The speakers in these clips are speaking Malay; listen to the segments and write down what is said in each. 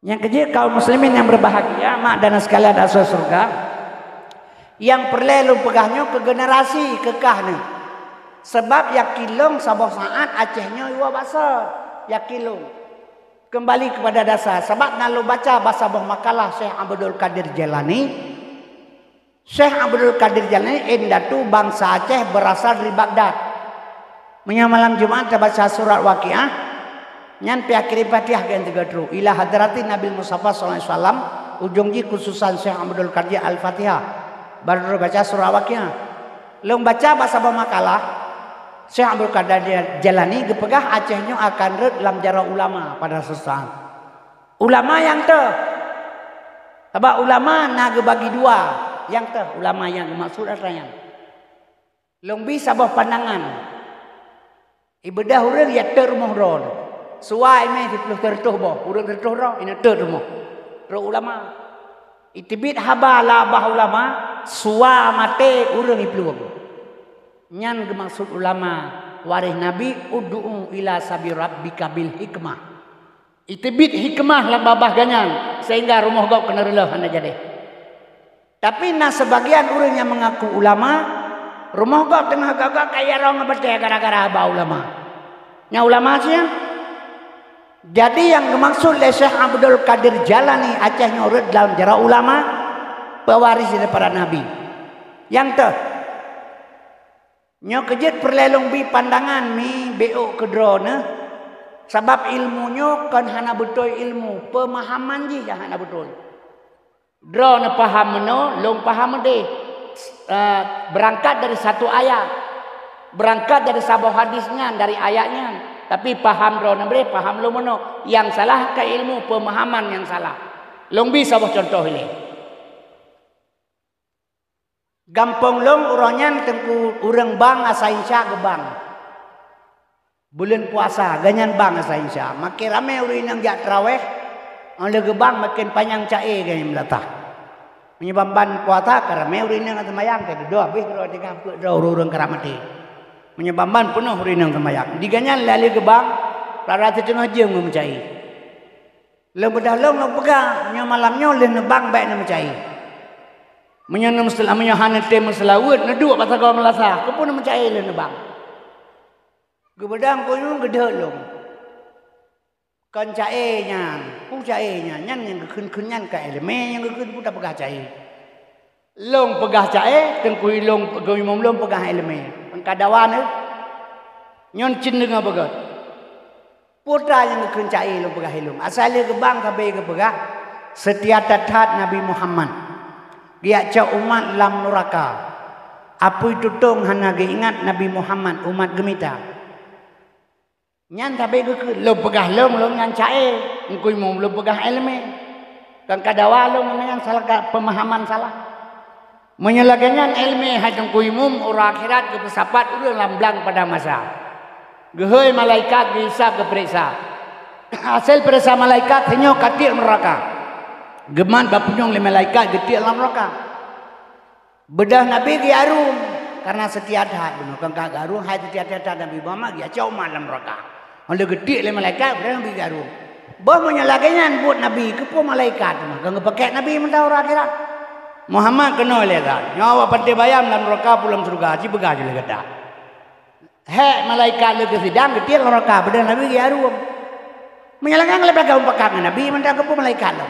Yang ketiga, kaum muslimin yang berbahagia, mak dan sekalian asal surga, yang perlu pegahnya ke generasi kekahnya. Sebab yakilung sabah saat Acehnya iwa basah yakilung. Kembali kepada dasar. Sebab nalu baca bahasa buah makalah Syekh Abdul Qadir Jailani. Syekh Abdul Qadir Jailani indatu bangsa Aceh berasal dari Baghdad. Malam Jumat baca surat Waqiah. Nyan piakhiri Fatihah gan tiga tru. Ila hadrati Nabi Mustafa sallallahu alaihi wasallam. Ujungji khususan Syekh Abdul Qadir Al-Fatihah. Baru baca surat Waqiah. Long baca bahasa buah makalah Syekh Abdul Qadir Jailani gepegah Acehnya akan red dalam jara ulama pada sesaat. Ulama yang te. Sebab ulama nak bagi dua. Yang te ulama yang maksud yang. Long bisa sabah pandangan. Ibadah urang ya te rumah ron. Suai meh di peluh tertuh boh. Urang tertuh ro ina te rumah. Ro ulama. Itibit haba labah ulama suwa mate urang ipluh. Nyan maksud ulama waris Nabi ud'u ila sabi rabbika bil hikmah. Itibit hikmah lah babah ganyan sehingga rumah gau kena relah anda jadi. Tapi nah sebagian orang yang mengaku ulama rumah gau tengah gagak kaya orang ngebaca gara-gara abah ulama. Nya ulama sih. Jadi yang dimaksud oleh Syekh Abdul Qadir Jailani Acehnya urut dalam jara ulama pewaris daripada Nabi. Yang tu nyo kejut perlelong bi pandangan mi beo kedrona sebab ilmunya kan hana betul ilmu pemahaman je yang hana betul drona paham meno long paham de berangkat dari satu ayat berangkat dari sebuah hadisnya dari ayatnya tapi paham drona bre paham lo meno yang salah ke ilmu pemahaman yang salah long bi sebuah contoh ini. Gampang long uronyan tengku urang bang asa insya gebang. Bulan puasa ganyan bang asa insya. Makin ramai urin yang jak terawih. Oleh gebang makin panjang cae ganyan melatah. Menyebabkan puasa ramai urin yang semayang. Kaya doa habis doa tiga doa urang keramati. Menyebabkan penuh urin yang semayang. Di ganyan lali gebang. Rara setengah jam mencai. Long bedah long pegang. Nya malamnya oleh nebang baik nak mencai. Menyanam setelah menyahan tem selawat neduk pasal kau melasa kau pun mencai le nebang gebedang kau nyung gede long kan cai nyan pu cai nyan yang gekun nyan ka elemen yang gekun pu tak pegah cai long pegah cai tengkui long goi mom long pegah elemen kadawan nyon cin dengan begat putra yang gekun cai long pegah long asal le gebang kabe ke pegah setia tatat Nabi Muhammad dia cak umat lam neraka. Apa itu tong hana ingat Nabi Muhammad umat gemita. Nyan tapi ke lo pegah long nyan cae, engkoi mau lo pegah elemen. Kan kadawa long yang salah pemahaman salah. Menyelagannya ilmu hajang kuimum ura akhirat ke pesapat udah lamblang pada masa. Gehoi malaikat dihisab ke periksa. Hasil periksa malaikat hanya katil neraka. Geman bapunyong le malaikat getik dalam neraka. Bedah Nabi gi arum karena setia hat benar kan kag arum hai setia hat Nabi Muhammad gi acau malam neraka. Oleh getik le malaikat bedah Nabi gi arum. Bah menyalagannya buat Nabi ke pu malaikat mah kan pakai Nabi mentau akhirat. Muhammad kena le kan. Nyawa pantai bayam dalam neraka pulang surga ci begah je gada. He malaikat le ke sidang getik neraka bedah Nabi gi arum. Menyalagan le pegang pakang Nabi mentau ke pu malaikat lo.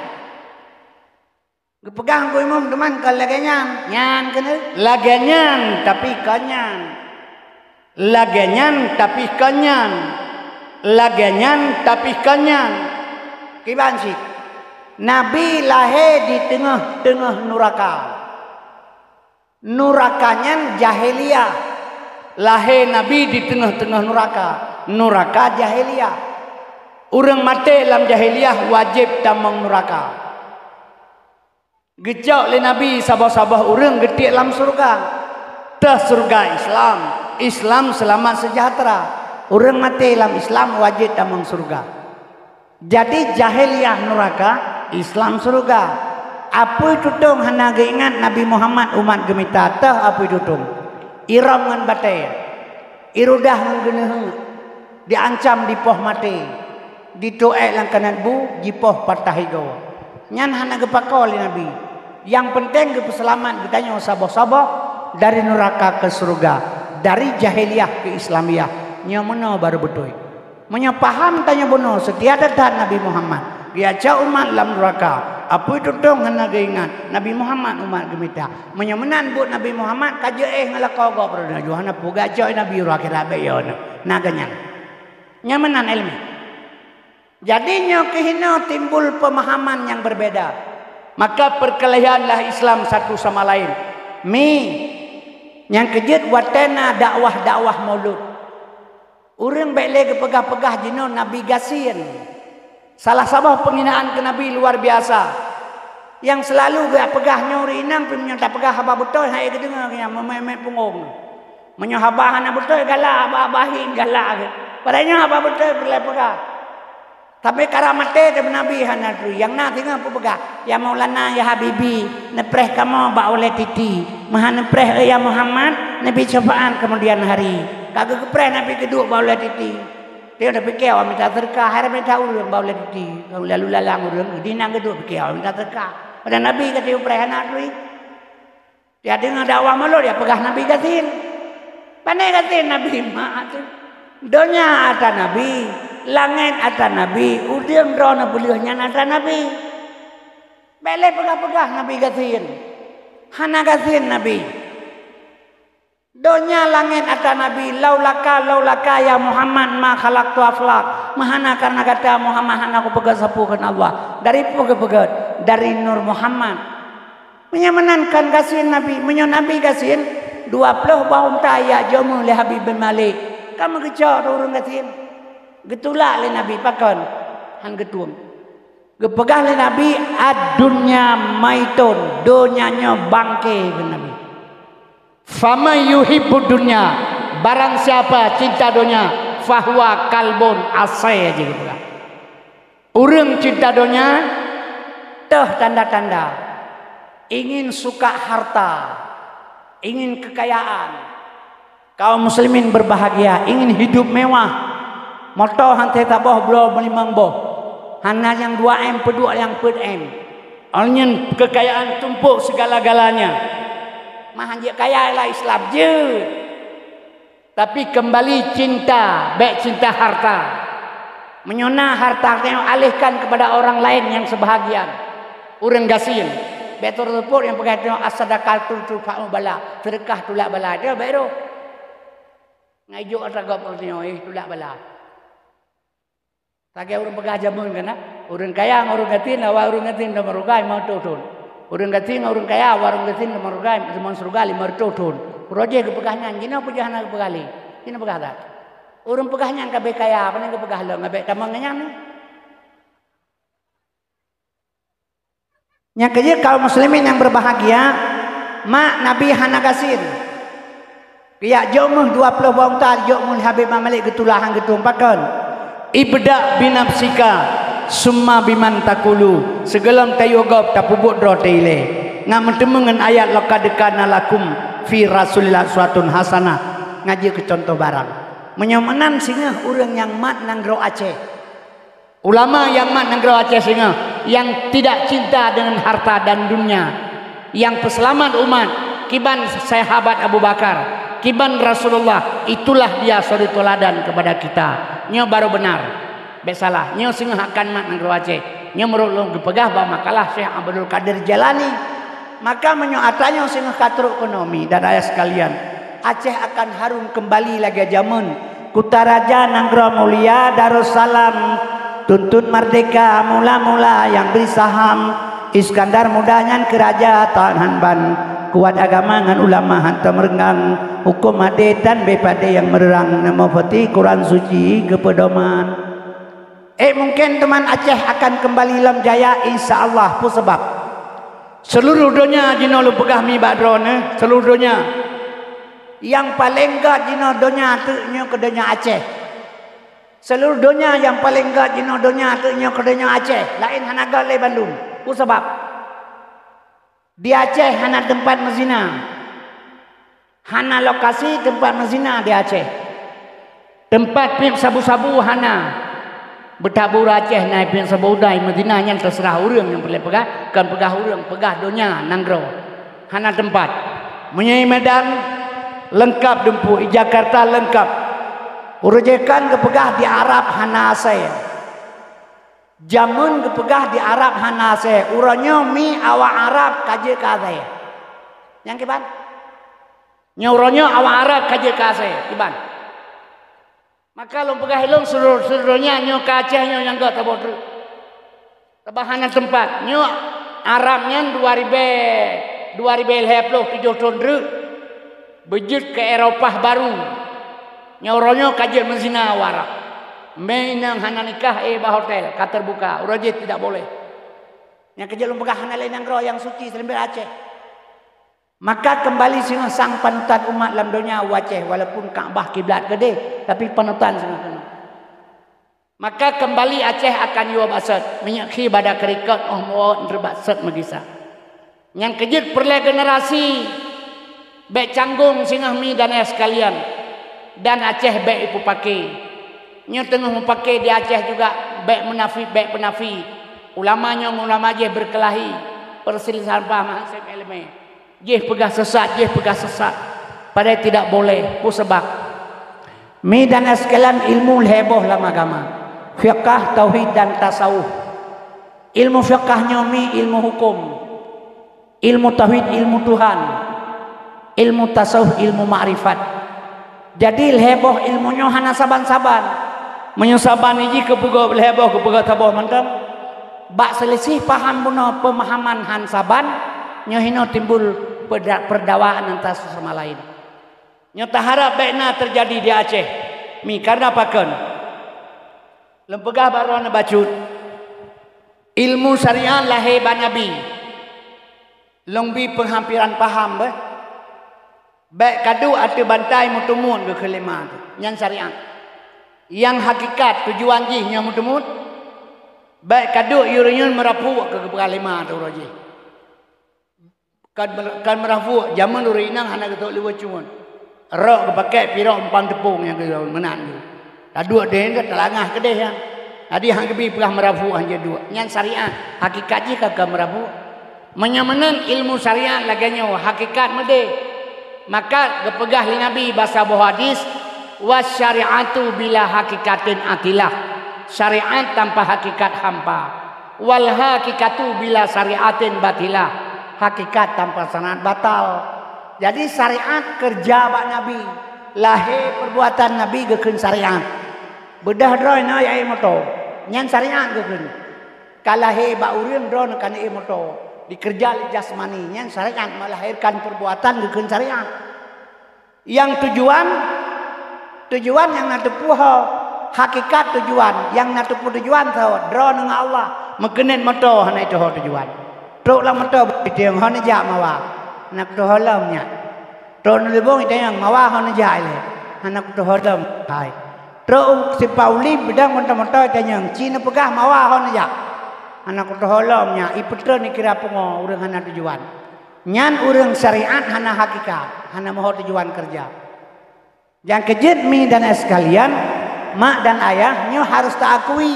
Pegang ko imam teman ke laganyan nyan kena laganyan tapi kanyan laganyan tapi kanyan laganyan tapi kanyan kiban sih Nabi lahir di tengah-tengah neraka nerakanya jahiliyah lahir Nabi di tengah-tengah neraka jahiliyah orang mati dalam jahiliyah wajib tamang neraka. Gejak le Nabi sabah-sabah orang getik dalam surga. Dah surga Islam. Islam selamat sejahtera. Orang mati dalam Islam wajib tamang surga. Jadi jahiliyah neraka, Islam surga. Apa itu dong hana ingat Nabi Muhammad umat gemita tah apa itu dong. Iram ngan batai. Irudah ngan geneuh. Diancam di poh mati. ditoek lang kanan bu jipoh patah higo nyan hana gepakol nabi yang penting ge selamat ditanya saboh-saboh dari neraka ke surga dari jahiliyah ke islamiyah nya meno baru betul menyo paham tanya bono setiada dan Nabi Muhammad dia ca umat dalam neraka apa itu dong hana geingat Nabi Muhammad umat gemita menyo menan bu Nabi Muhammad kaje ngalako go pernah johana puga coy Nabi akhirat beyon naganyan nya menan ilmu jadinya kehina timbul pemahaman yang berbeda maka perkelahianlah Islam satu sama lain yang kejut watena dakwah maulud orang baik lagi pegah-pegah jino Nabi gasin salah sabah penghinaan ke Nabi luar biasa yang selalu gak pegah nyuri inang punya tak pegah haba betul hai kedengar yang mememet punggung menyo haba hana betul galak abahin galak padanya haba betul boleh pegah tapi karamate te Nabi hana tu yang na tinggal pu pegah ya Maulana ya Habibi nepreh kamu ba oleh titi maha nepreh ya Muhammad Nabi cobaan kemudian hari kagak kepreh Nabi kedua ba oleh titi dia udah pikir awak minta terkah, hari minta urang bau lagi, lalu lalang urang, di nang kedua pikir awak minta terkah. Pada Nabi kata uprehan adui, dia dengar dakwah malu dia pegah Nabi katin, pandai katin Nabi mak tu, donya ada Nabi, langit ada Nabi, udang drona beliaunya ada Nabi, beli pegah Nabi katin, hana katin Nabi. Donya langit ada Nabi laulaka ya Muhammad ma khalaqtu aflaq mahana karena kata Muhammad hana aku pegat sapukan Allah dari pegat dari nur Muhammad menyamankan kasihin Nabi menyo Nabi kasihin 20 baum taya jomu le Habib bin Malik kamu kecor urang kasihin getulak le Nabi pakon han getuang gepegah le Nabi adunya maitun donyanya bangke ke Nabi fama yuhibbud dunya barang siapa cinta dunia fahuwa kalbun asai aja gitu lah urang cinta dunia teh tanda-tanda ingin suka harta ingin kekayaan kaum muslimin berbahagia ingin hidup mewah moto hantai taboh blo melimang boh hana yang 2M pedua yang pedem ingin kekayaan tumpuk segala-galanya mahanjik kaya lah Islam je tapi kembali cinta baik cinta harta menyona harta yang alihkan kepada orang lain yang sebahagian urang gasin betul report yang pegang tengok as-sadaqah tu fa'u bala sedekah tulak bala dia baik tu ngajuk atagap tengok tulak bala tak kaya urang pegang jamun kan urang kaya urang gatin awak urang gatin dah merugai mau tu urang gatin urang kaya warung gatin merugai zaman surga 500 ton projek kepegahnya gina pujana kepegali gina pegah dak urang pegahnya kabeh kaya apa nang kepegah lo ngabek tamangnya ni nya kerja kaum muslimin yang berbahagia mak Nabi hana kasin piak jomuh 20 bawang tar jomuh Habib Malik getulahan getung pakon ibda binafsika summa biman takulu segelam tayogop tapubuk dro teile ngametemengen ayat laqad kana lakum fi rasulillah uswatun hasanah ngaji ke contoh barang menyomanan singa urang yang mat nang gro Aceh ulama yang mat nang gro Aceh singa yang tidak cinta dengan harta dan dunia yang peselamat umat kiban sahabat Abu Bakar kiban Rasulullah itulah dia suri teladan kepada kita nya baru benar besalah nyo sing akan mat nang Aceh nyo merulung dipegah ba makalah Syekh Abdul Qadir Jalani maka menyo atanya sing katruk ekonomi dan ayah sekalian Aceh akan harum kembali lagi zaman Kutaraja Nanggro Mulia Darussalam tuntut merdeka mula-mula yang beri saham Iskandar mudahnya kerajaan Hanban kuat agama ngan ulama hantam merenggang hukum adetan bepade yang merang nama peti Quran suci kepedoman mungkin teman Aceh akan kembali lam jaya insyaallah pu sebab seluruh dunia jino lu pegah mi badron seluruh dunia yang paling gak jino dunia tu nyo ke dunia Aceh seluruh dunia yang paling gak jino dunia tu nyo ke dunia Aceh lain hanaga le Bandung pu sebab di Aceh hana tempat mezina hana lokasi tempat mezina di Aceh tempat pip sabu-sabu hana Bertabur Aceh naik pin sebudai Madinah yang terserah urang yang boleh pegah, kan pegah urang, pegah donya nanggro. Hana tempat. Menyai Medan lengkap dempu, Jakarta lengkap. Urujekan kepegah di Arab hana saya. Jamun kepegah di Arab hana saya. Uranya mi awak Arab kaje kazai. Yang kiban? Nyuruhnya awak Arab kaje kazai, kiban. Maka lo pegah hilong seluruhnya nyo ke Aceh nyo yang gak tabor. Tabahanan tempat nyo Arabnya 2000 7 tahun bejut ke Eropah baru. Nyuruhnya kaje menzina Arab. Mainang hana nikah bah hotel ka terbuka. Urajit tidak boleh. Yang kerja lo pegah hana lain yang suci selembir Aceh. Maka kembali sini sang panutan umat dalam dunia Aceh walaupun Kaabah kiblat gede tapi panutan sini. Maka kembali Aceh akan yuab asad menyakhi pada kerikat mohon rebatsat magisa. Yang kejut perle generasi baik canggung singah mi dan ayah sekalian dan Aceh baik ipu pakai. Nyo tengah memakai di Aceh juga baik menafi baik penafi. Ulamanya ulama Aceh berkelahi perselisihan paham hasil elemen. Jeh pegah sesat. Padahal tidak boleh. Pu sebab mi dan sekalian ilmu heboh dalam agama. Fiqh, tauhid dan tasawuf. Ilmu fiqhnya mi ilmu hukum. Ilmu tauhid ilmu Tuhan. Ilmu tasawuf ilmu ma'rifat. Jadi heboh ilmunya hana saban-saban. Menyesaban iji kepugau heboh kepugau taboh mantam. Bak selisih paham puno pemahaman han saban. Nyohino timbul perdawaan antara sesama lain. Nyo taharap baikna terjadi di Aceh. Mi karena paken. Lempegah baru ana bacut. Ilmu syariah lahir ba Nabi. Longbi penghampiran paham be. Baik kadu atau bantai mutumun ke kelima tu. Yang syariah. Yang hakikat tujuan jih nya mutumun. Baik kadu yuryun merapu ke kelima tu roji. Kan merafu zaman urinang hana ketok liwat cuman rok kepakai pirok empang tepung yang kita menan tu dua deh dah telangah kedeh yang adi hang kebi pegah merafu hanya dua yang syariah hakikat je kagak merafu menyamanan ilmu syariah laganya hakikat mede maka kepegah li Nabi bahasa hadis was syariatu bila hakikatin atilah syariat tanpa hakikat hampa wal hakikatu bila syariatin batilah hakikat tanpa sanad batal. Jadi syariat kerja bak Nabi. Lahir perbuatan Nabi gekeun syariat. Bedah droy na ya moto. Nyan syariat gekeun. Kalahe bak urang drone kan moto. Dikerja li jasmani nyan syariat melahirkan perbuatan gekeun syariat. Yang tujuan yang natupu hakikat tujuan yang natupu tujuan tahu drone dengan Allah mekenet moto hana itu tujuan. Truk lah motor bidang hana jak mawa. Nak tu halamnya. Truk lebong itu yang mawa hana jak le. Anak tu halam hai. Truk si Pauli bidang motor itu yang Cina pegah mawa hana jak. Anak tu halamnya. Iputra ni kira pengo urang hana tujuan. Nyan urang syariat hana hakikat, hana mahu tujuan kerja. Yang kejut mi dan sekalian, mak dan ayahnya harus takui.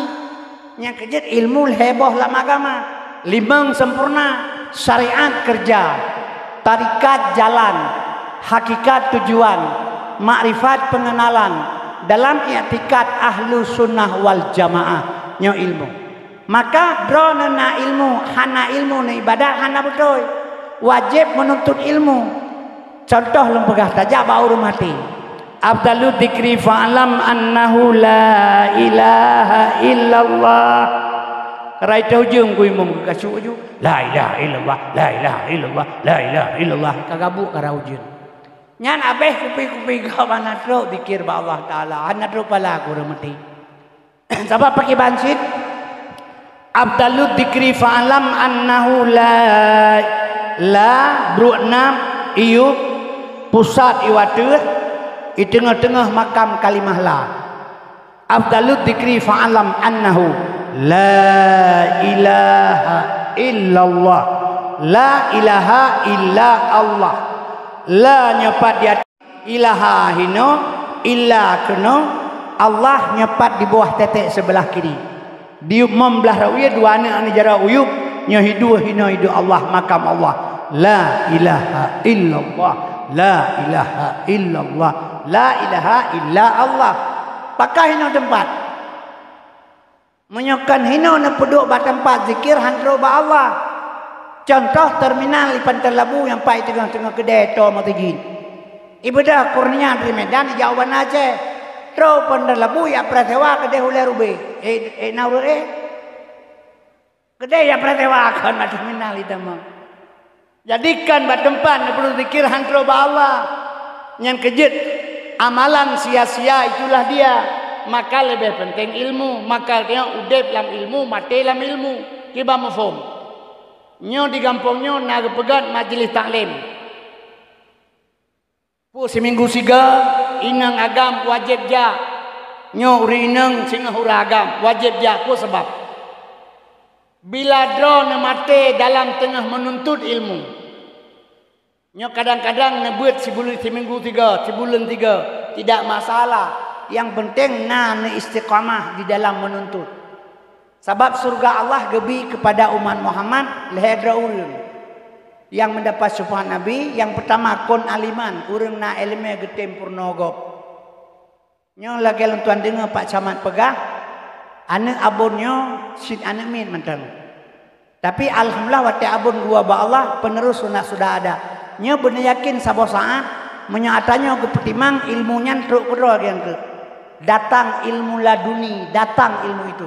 Yang kejut ilmu heboh dalam agama. Limang sempurna, syariat kerja, tarikat jalan, hakikat tujuan, makrifat pengenalan, dalam i'tikad ahlu sunnah wal jamaah nyo ilmu. Maka drone na ilmu, hana ilmu na ibadah hana betul. Wajib menuntut ilmu. Contoh lempegah saja baru mati. Abdalu dzikri fa'lam annahu la ilaha illallah. Rai tau jeng kui mum kasuk ju la ilaha illallah la ilaha illallah la ilaha illallah kagabuk karau jeng nyan abeh kupi kau mana tro dikir ba Allah taala hana tro pala ku remeti sabab pakai bansit abdalu dzikri fa'lam annahu la brunam iu pusat iwateuh di tengah-tengah makam kalimah la abdalu dzikri fa'lam annahu la ilaha illallah la ilaha illa Allah la nyepat dia ilaha hino illa keno Allah nyepat di bawah tetek sebelah kiri. Di membelah rawiya dua anak jara uyup nya hidu Allah makam Allah. La ilaha illallah, la ilaha illallah, la ilaha illa Allah. Pakai hino tempat. Menyokan hino na peduk ba tempat zikir hantro ba Allah. Contoh terminal di Pantai Labu yang pai tengah-tengah kedai to matigin. Ibadah kurnia di Medan di Jawa Aceh. Tro Pantai Labu ya pratewa kedai hule rube. Kedai ya pratewa kan na terminal itu mah. Jadikan ba tempat na perlu zikir hantro ba Allah. Yang kejut amalan sia-sia itulah dia. Maka lebih penting ilmu, maka dia udep dalam ilmu, mati dalam ilmu. Kiba mafhum. Nyo di kampungnya nak pegat majlis taklim. Pu seminggu siga inang agam wajib ja. Nyo uri inang singa hura agam wajib ja pu sebab bila draw na mati dalam tengah menuntut ilmu. Nyo kadang-kadang nebut seminggu tiga, sebulan tiga tidak masalah. Yang penting istiqamah di dalam menuntut. Sebab surga Allah gebi kepada umat Muhammad lehedra ulun. Yang mendapat syafaat Nabi yang pertama kon aliman, urang na ilmu getem purnogop. Nyo lagi tuan dengar Pak Camat pegah, anak abunnya sid anak min mentang. Tapi alhamdulillah wate abun gua ba Allah penerus sudah ada. Nyo benar yakin sabo saat menyatanya ke petimang ilmunya truk kedua yang ke. Datang ilmu laduni, datang ilmu itu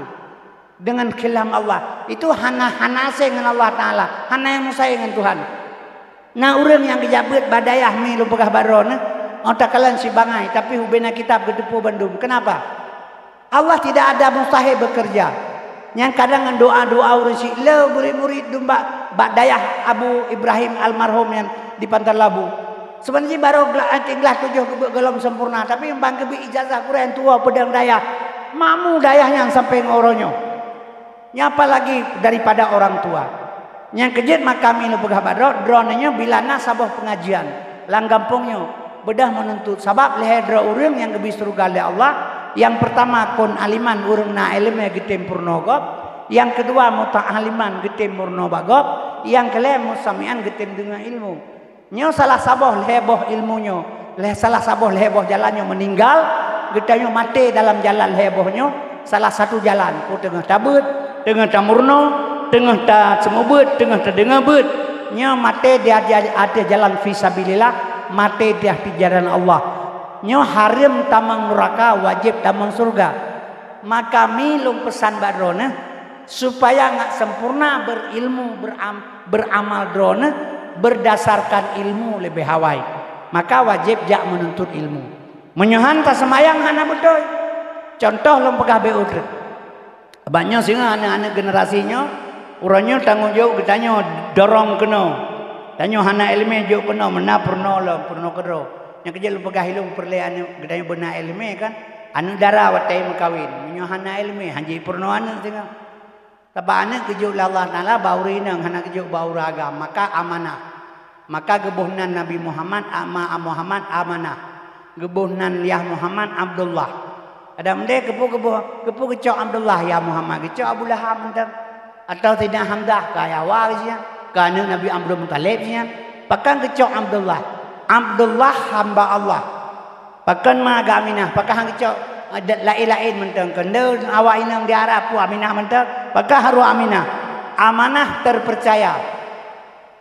dengan kalam Allah. Itu hana dengan Allah Taala, hana yang musai dengan Tuhan. Nah orang yang kejabat badayah mi lu pegah baron, otak kalian si bangai, tapi hubena kitab kedepu Bandung. Kenapa? Allah tidak ada mustahil bekerja. Yang kadang doa-doa orang si le murid-murid dumba badayah Abu Ibrahim almarhum yang di Pantai Labu. Sebenarnya baru tinggal 7 gelom sempurna, tapi yang bang kebi ijazah Quran tua pedang daya, mamu dayahnya sampai ngoronyo. Nyapa lagi daripada orang tua. Yang kejut maka minu pegah badro, dronenya bila nasabah pengajian, langgampungnya bedah menuntut. Sebab lehedra urang yang kebi surga oleh Allah. Yang pertama kon aliman urang na ilmu getem purnogop. Yang kedua muta'aliman getem purnobagop. Yang kelima musamian getem dengan ilmu. Nyo salah saboh leheboh ilmunya, salah saboh leheboh jalannya meninggal, getanya mati dalam jalan lehebohnya, salah satu jalan, ku tengah tabut, tengah tamurno, tengah ta semubut, tengah ta dengabut, nyo mati dia ada jalan fisabilillah, mati dia di jalan Allah. Nyo harim tamang neraka, wajib tamang surga. Maka milung pesan badrona supaya nggak sempurna berilmu beramal drona. Berdasarkan ilmu lebih hawai, maka wajib jak menuntut ilmu. Menyohan tak semayang hana betul. Contoh lom pegah beudre. Banyak singa anak-anak generasinya, urangnya tanggung jawab kitanya dorong kena. Tanyo hana ilmu jauh kena mena purno lo purno kedro. Yang kerja lom pegah ilmu perlean kitanya benar ilmu kan. Anu darah watai mekawin. Menyohana ilmu hanji purno anu singa. Sebab anak kejuk Allah Ta'ala bauri nang hana kejuk bauri agama maka amanah. Maka gebuhnan Nabi Muhammad Muhammad amanah. Gebuhnan Yah Muhammad Abdullah. Ada mende kepu kecok Abdullah ya Muhammad kecok Abu Lahab mentar atau tidak Hamdah kaya warisnya kana Nabi Abdul Muttalibnya pakan kecok Abdullah. Abdullah hamba Allah. Pakan ma Aminah pakan kecok lain mentang kendel awak inang di Arab pu Aminah mentang maka haru Aminah amanah terpercaya.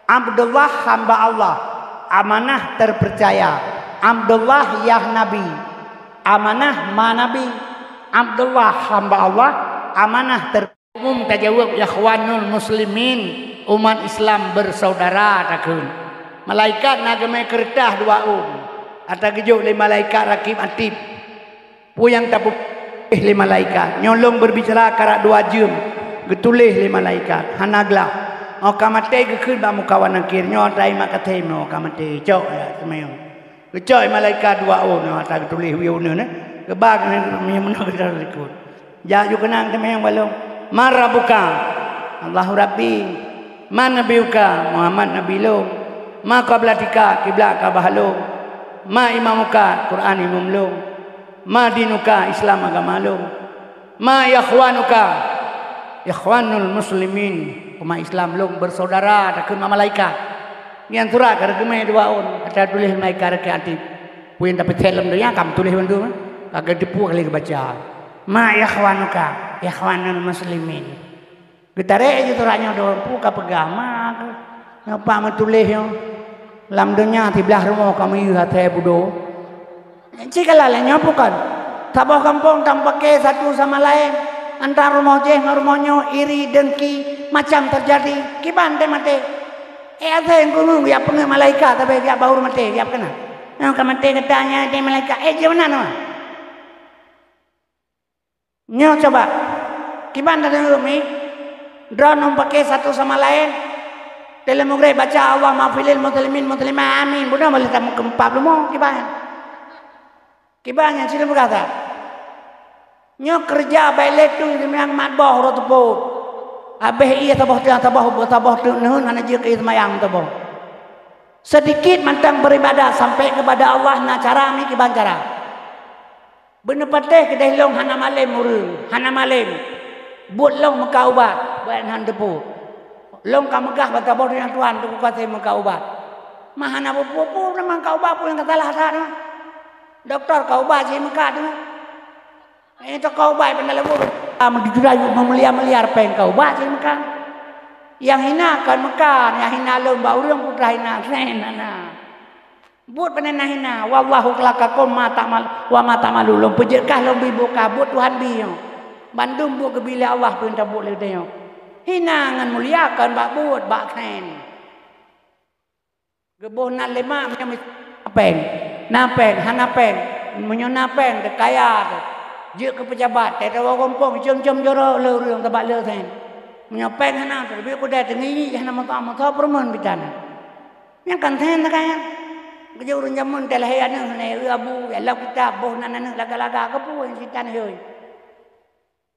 Abdullah hamba Allah amanah terpercaya. Abdullah ya Nabi amanah ma Nabi. Abdullah hamba Allah amanah umum tajawab ya ikhwanul muslimin umat Islam bersaudara takun. Malaikat nagame kertah dua atau kejuk le malaikat rakib atib puyang tapu le malaikat nyolong berbicara karak 2 jam getulih le malaikat hanaglah o kamate gekun ba mukawan akhir nyo tai makate no kamate cok ya semayong gecok malaikat 2 no ata getulih wiune ne gebag ne menak rekod ja ju kenang semayong balong marabuka Allahu rabbi man nabiuka Muhammad nabi lo ma qablatika kiblat ka bahalo ma imamuka Quran imam lo Ma dinuka Islam agama lo. Ma yakhwanuka ikhwanul muslimin. Umat Islam lo bersaudara tak kena malaikat. Yang turah kerja me dua on. Ada tulis malaikat kreatif. Puin dapat film tu yang kamu tulis bantu. Agak dipu kali baca. Ma yakhwanuka ikhwanul muslimin. Kita rek je turahnya doa puka pegama. Apa metulis yo. Lam dunia di belah rumah kami hati budo. Jika lalanya bukan. Tabah kampung tanpa pakai satu sama lain. Antara rumah je dengan rumahnya iri dengki macam terjadi. Kiban te mate. Ada yang gunung ya pengen malaikat tapi dia baru mate dia kena. Yang mate katanya dia malaikat. Je mana no? Nyo coba. Kiban datang rumi. Drone pakai satu sama lain. Dalam mugre baca Allah mafilil muslimin muslimah amin. Bukan boleh tamu keempat belum kiban. Kiban yang sila berkata. Nyo kerja balik tu yang matbah rotupo. Abeh iya tabah tu nuhun ana je ke semayang tabah. Sedikit mantang beribadah sampai kepada Allah na cara mi kiban cara. Bener pateh kedai long hana malam urang, hana malam. Buat long meka ubat, buat han depu. Long ka megah bata bodoh yang tuan tu kuat meka ubat. Mahana popo memang ka ubat pun yang katalah sana. Doktor ka ubat si meka tu. Itu ka ubat pandai lebur. Menjurai memelia-meliar peng ka ubat si meka. Yang hina kan meka, yang hina long ba urang putra hina senana. Buat panenah hina, wallahu khalaqakum ma ta'mal wa ma ta'malun. Long pejekah long bibuka buat Tuhan biyo. Bandung buat kebila Allah pun tak boleh dia. Hina ngan muliakan bak buat bak khen. Gebuh nan lima macam napeng. Napeng, hanapeng. Menyo napeng de kaya. Je ke pejabat, te tawa kompong jom joro le urang tabak le sen. Menyo peng hana terbi ku dah tengi hana mata permen bitana. Yang kan sen kaya. Kerja urang jamun telah hayana ne abu Allah kita boh nan laga-laga ke pu sitan heuy.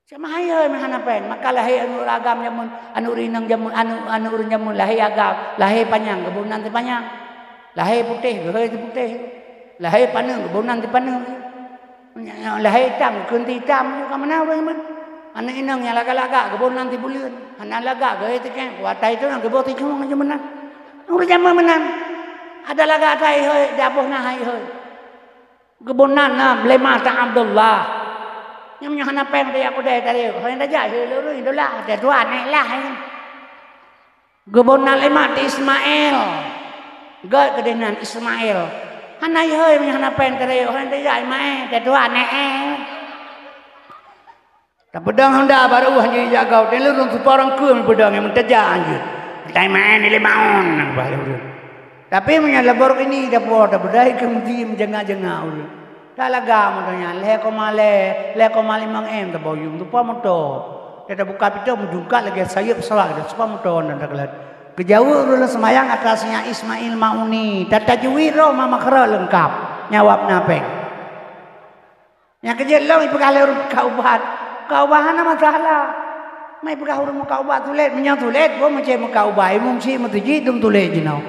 Sama hayai mahana pen makalah hai anu agam jamun anu rinang jamun anu urang jamun lahai agam lahai panjang kebunan ti panjang lahai putih lahai ti putih lahai paneng kebunan ti paneng lahai hitam kunti hitam ka mana we men anu inang yang laga-laga kebunan ti buleun anak laga ge ti kan watai tu nang kebot ti cuma jamun urang jamun menan ada laga tai heuy dapoh na hai heuy kebunan na lemah ta Abdullah. Yang hana peng dia aku dah tadi. Orang dah jahil luru idola. Ada dua naik lah. Gubernur lima di Ismail. Gak kedenan Ismail. Hana hoi hana peng tadi. Orang dah jahil mai. Ada dua naik. Tak pedang hendak baru hanya jaga. Dan luru tu orang kum pedang yang menteja anjir. Tai main ni lemaon. Tapi menyalabor ini dah buat. Dah berdai kemudian jengah-jengah ulu. Dah laga motonya le ko mali mang em ta boyum tu pa moto dia buka pintu menjungkat lagi sayup sawak dia supa moto dan dagelat kejauh rula semayang atasnya Ismail Mauni tata juwiro mama kera lengkap nyawab napeng yang kejel lo ipegah urut kaubahan masalah mai pegah urut kaubat tulet menyang tulet bo macam kaubai mungsi matuji dum tulet jinau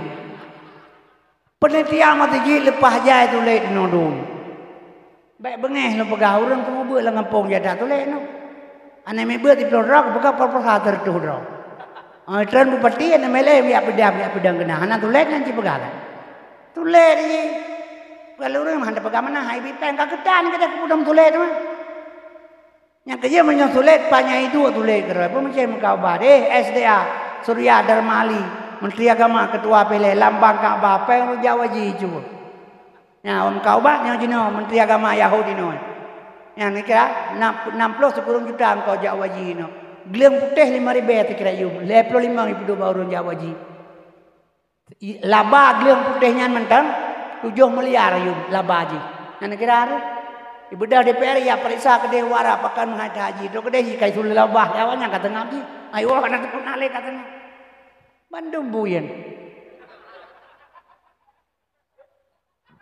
penelitian matuji lepah jai tulet nodum. Baik bengeh lo pegah urang tu buat lah ngampung jada tu leh no. Ane me buat di pelorok buka perpersa tertu ro. Tren bupati ane mele biak pedang kena. Anak tu leh nanti pegah lah. Tu leh ni. Kalau urang hendak pegah mana hai bipeng ka kedan kita ke pudam tu leh tu. Yang kerja menyang tu leh panyai dua tu leh kera. Apa macam kau bar SDA Surya Darmali Menteri Agama Ketua PL Lambang Kaabah peng Jawa ji cuba. Ya, orang kau bah yang jino Menteri Agama Yahudi no. Yang ni kira 60 10 juta kau Jawa ji no. Geleng putih 5,000 kira yum. 55,000 baru Jawa ji. Laba geleng putihnya mentang 7 miliar yum laba ji. Yang kira ada. Ibu dah DPR ya periksa ke Dewara pakan haji. Do ke deh kai sul laba lawannya kata ngaji. Ayo kana tu nale katanya. Bandung buyen.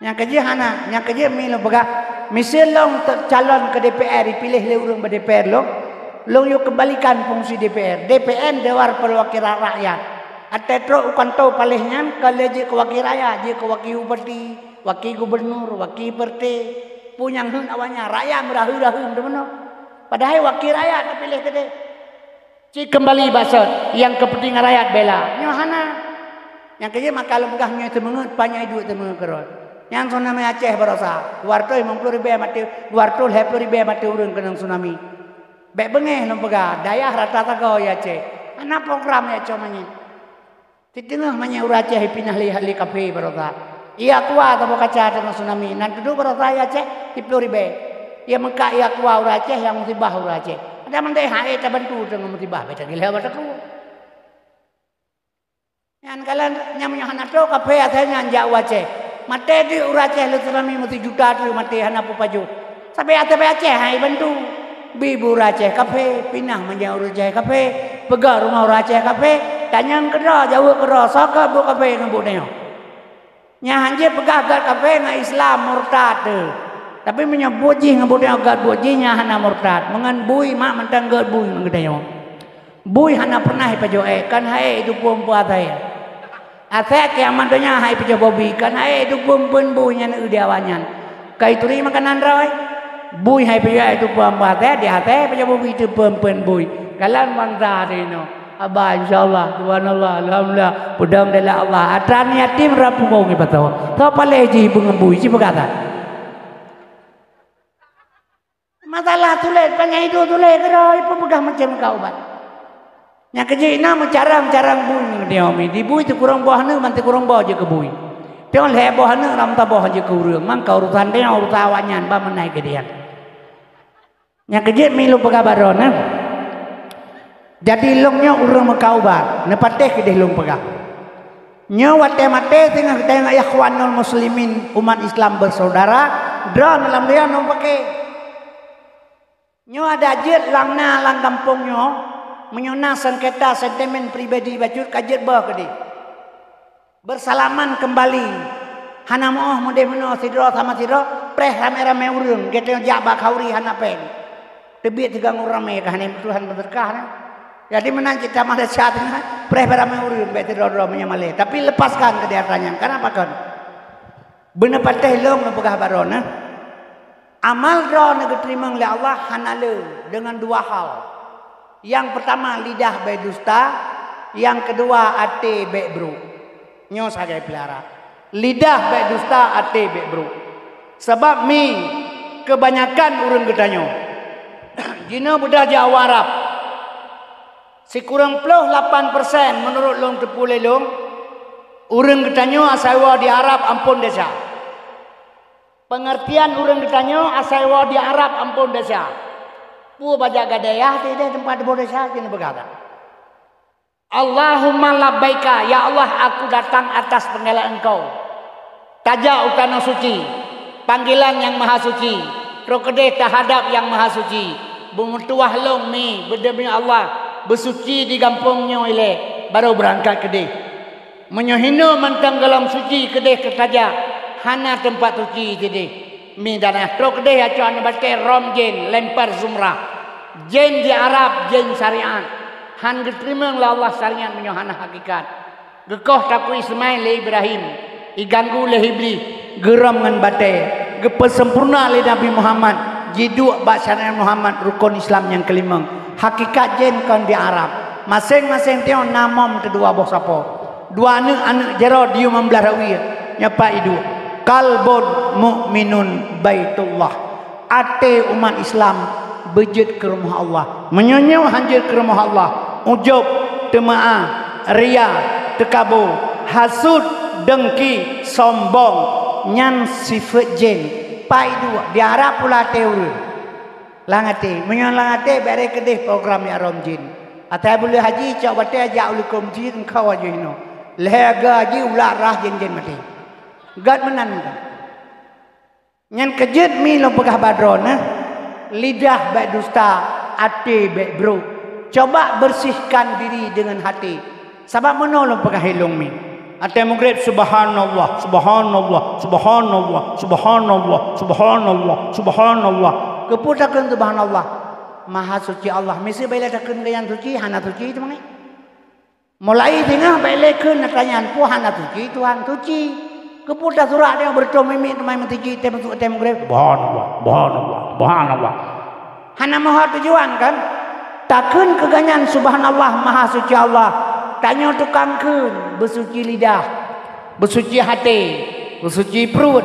Yang kerja hana, yang kerja milo baga. Misal long calon ke DPR dipilih le urang ke DPR long yo kembalikan fungsi DPR. DPR Dewan Perwakilan Rakyat. Atetro ukan tau palihnya kalau je ke wakil rakyat, je ke wakil bupati, wakil gubernur, wakil perti. punya hun awalnya rakyat berahu-rahu mana. Padahal wakil rakyat pilih gede. Cik kembali bahasa yang kepentingan rakyat bela. Nyohana. Yang kerja makalau pegahnya itu mengut panjang duit itu mengerot. Yang tsunami Aceh berosa. Warto 50 ribu mati. Warto 50 ribu mati urang kena tsunami. Bek bengeh nom pegah. Dayah rata tagaw ya Aceh. Anak program ya comanya. Di tengah manya ura Aceh pindah lihat li kafe berosa. Ia tua atau kaca dengan tsunami. Nanti dulu berosa ya Aceh 50 ribu. Ia mengka ia tua ura Aceh yang musibah ura Aceh. Ada mandai hae terbantu dengan musibah. Baca gila baca tu. Yang kalian nyamnya anak tu kafe atasnya anjak Aceh. Mate di ura Aceh lu tsunami mesti juta tu mate anak pupaju. Sampai atas Aceh hai bantu. Bibu ura Aceh kafe pindah manja ura Aceh kafe. Pegang rumah ura Aceh kafe. Tanyang kera jauh kera saka bu kafe ngebuk neo. Nya hanje pegah gat kafe ngan Islam murtad tu. Tapi menyebut ji ngebuk neo gat buji nya hana murtad. Mengan bui mak mentang gat bui mengeneo. Bui hana pernah pajo kan hai itu perempuan saya. Athek yang mandonya hai pajo bobi kan hai itu perempuan buinya nu diawanyan. Kai turi makanan roy. Bui hai pajo itu perempuan saya di hati pajo bobi itu perempuan bui. Kalian mangsa dino. Abah insyaallah subhanallah alhamdulillah mudah-mudahan Allah atan yatim rapu mau ngi patau to pale ji bengembui si berkata masalah tulen pengen itu tulen keroi pemegah macam kau bat nya kejina mencarang bui dia mi di bui tu kurang bohna manti kurang boh je ke bui pion le bohna ram ta boh je ke urang mang kau urusan dia urusan awanyan ba menai ke dia nya kejit mi lu pagabarona. Jadi longnya urang makaubat, nepateh ke long pegah. Nya wate mate tengah tengah ikhwanul muslimin umat Islam bersaudara, dra dalam dia nom pake. Nya ada jet langna lang kampungnya, menyona sengketa sentimen pribadi bajut kajet bah ke dia. Bersalaman kembali. Hana moh mode meno sidro sama sidro, preh rame-rame urang, geteo jabak hauri hana pen. Tebit tiga ngurame kahane Tuhan berkah na. Jadi menang kita malah saatnya prepara meurun bete dodo menyamale tapi lepaskan kediatannya kenapa kan bener patah long pegah barona amal ro diterima oleh Allah hanale dengan dua hal yang pertama lidah bae dusta yang kedua ate bae bro nyo sagai pelara lidah bae dusta ate bae bro sebab mi kebanyakan urang gedanyo jina budak Jawa Arab sekurang 8% menurut long tepule long urang getanyo asaiwa di Arab ampun desa pengertian urang getanyo asaiwa di Arab ampun desa pu baja gadayah tidak tempat desa kini berkata Allahumma labbaika ya Allah aku datang atas panggilan engkau taja utana suci panggilan yang maha suci rokede tahadap yang maha suci bumutuah long mi berdemi Allah bersuci di kampungnya ile baru berangkat ke deh menyohino mantang galam suci ke deh ketaja hana tempat suci jadi mi danah tro ke deh acuan baca rom jen lempar zumrah jen di Arab jen syariat han diterima oleh Allah syariat menyohana hakikat gekoh taku Ismail le Ibrahim iganggu le iblis geram ngan bate gepesempurna le Nabi Muhammad jiduk baksyariat Muhammad rukun Islam yang kelima hakikat jen kan di Arab masing-masing tio namom kedua bos apa dua anak jero diu memblarawi nyapa idu kalbun mukminun baitullah ate umat Islam bejut ke rumah Allah menyonyo hanjir ke rumah Allah ujub temaah ria tekabur hasud dengki sombong nyan sifat jen paidu di Arab pula teori langate menyon langate bare kedeh program ya romjin atai boleh haji cak bate aja ulikum jin kau aja hino lega haji ulah rah jen mati gad menan nyan kejut mi lo pegah badrona lidah baik dusta ate baik bro coba bersihkan diri dengan hati sebab menolong pegah hilung mi ate mugrid subhanallah subhanallah subhanallah subhanallah subhanallah subhanallah keputakan subhanallah maha suci Allah mesti baile takun yang suci hana suci itu mengai mulai tengah baile keun natanyaan pu hana suci Tuhan suci Keputar surat dia bertemu mimik temai mentiki tem grep. Subhanallah. Hana maha tujuan kan? Takun keganyan subhanallah maha suci Allah. Tanya tukang kun bersuci lidah, bersuci hati, bersuci perut.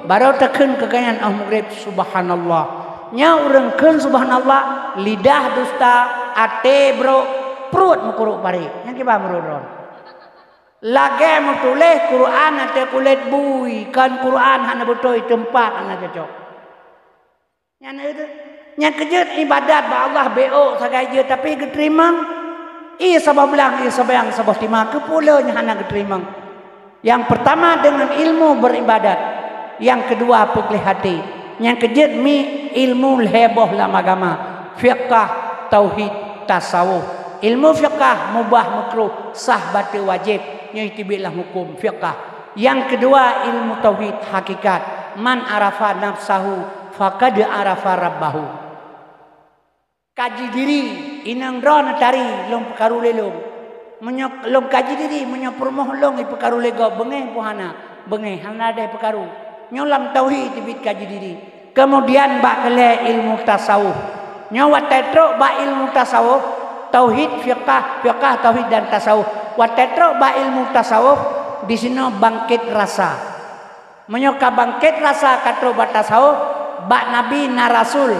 Baru takun keganyan grep subhanallah. Nya urang kun subhanallah lidah dusta, hati bro, perut mukuruk pari. Yang kiba meruron. Lagi mutuleh Quran atau kulit bui kan Quran hanya betul tempat hanya cocok. Yang kejut ibadat ba Allah beo sagaja tapi keterima. Sabab belang sabang sabah timah kepulanya hanya keterima. Yang pertama dengan ilmu beribadat, yang kedua pekelih hati, yang kejut mi ilmu heboh dalam agama, fiqh, tauhid, tasawuf. Ilmu fiqh mubah makruh, sah batal wajib. Yang itibilah hukum fiqh. Yang kedua ilmu tauhid hakikat. Man arafa nafsahu faqad arafa rabbahu. Kaji diri inang drone tari long pekaru lelong. Menyok long kaji diri menyok permoh long ipekaru lego bengeh pohana. Bengeh hana ada pekaru. Nyolam tauhid tibit kaji diri. Kemudian bak kele ilmu tasawuf. Nyawat tetro ba ilmu tasawuf, tauhid fiqh tauhid dan tasawuf. Watetro ba ilmu tasawuf di sini bangkit rasa. Menyoka bangkit rasa katro ba tasawuf ba nabi na rasul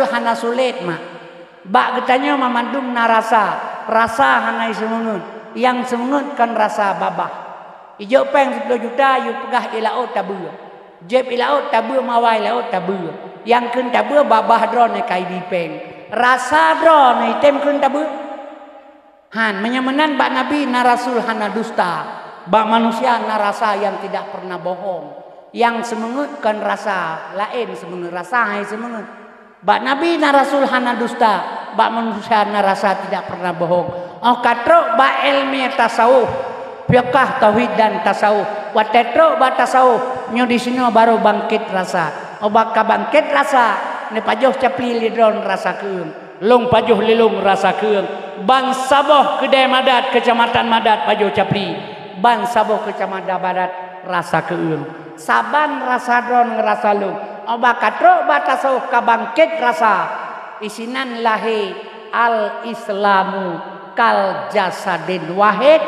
hana sulit mak. Ba getanya memandung na rasa hana semungut. Yang semungut kan rasa babah. Ijo peng 10 juta yu pegah ilaut tabu. Jeb ilaut tabu mawai ilaut tabu. Yang kun tabu babah drone kai di peng. Rasa drone item kun tabu. Han menyamanan bak nabi narasul hana dusta, bak manusia narasa yang tidak pernah bohong, yang semengut kan rasa lain semengut rasa hai semengut. Bak nabi narasul hana dusta, bak manusia narasa tidak pernah bohong. Oh katro bak ilmi tasawuf, fiqh tauhid dan tasawuf. Watetro bak tasawuf, nyo di sini baru bangkit rasa. Oh bak bangkit rasa, ne pajoh capli lidron rasa keung. Long pajuh lilung rasa keung. Ban Saboh kedai Madat kecamatan Madat pajuh capri. Ban Saboh kecamatan Madat rasa keung. Saban rasa dron ngerasa lung. Oba katro batasauh kabangkit rasa. Isinan lahi al Islamu kal jasadin wahid.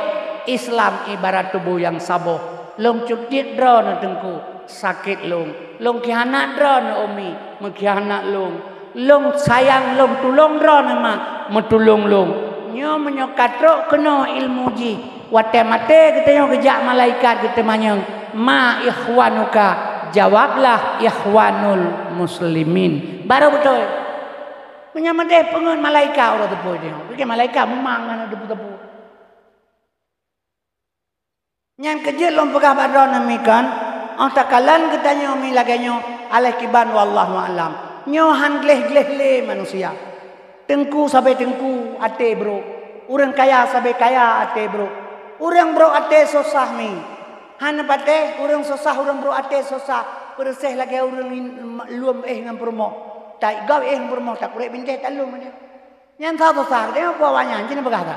Islam ibarat tubuh yang saboh. Long cukit dron tengku sakit lung. Long kihanak dron umi mengkihanak lung. Long sayang long tulung dron emak metulung long nyo menyokatro kena ilmu ji wate mate kita nyo kejak malaikat kita manyang ma ikhwanuka jawablah ikhwanul muslimin baru betul punya mate pengen malaikat orang tepu dia pikir malaikat memang mana tepu-tepu yang kejut long pegah badron namikan takalan kita nyo mi laganyo alai kiban wallahu a'lam. Nyohan gleh-gleh manusia. Tengku sampai tengku ate bro. Orang kaya sampai kaya ate bro. Orang bro ate susah mi. Han pate orang susah orang bro ate susah. Perseh lagi orang luam ngan promo. Tak gaw promo tak kurek binte tak luam dia. Yang tahu susah dia apa awaknya jine berkata.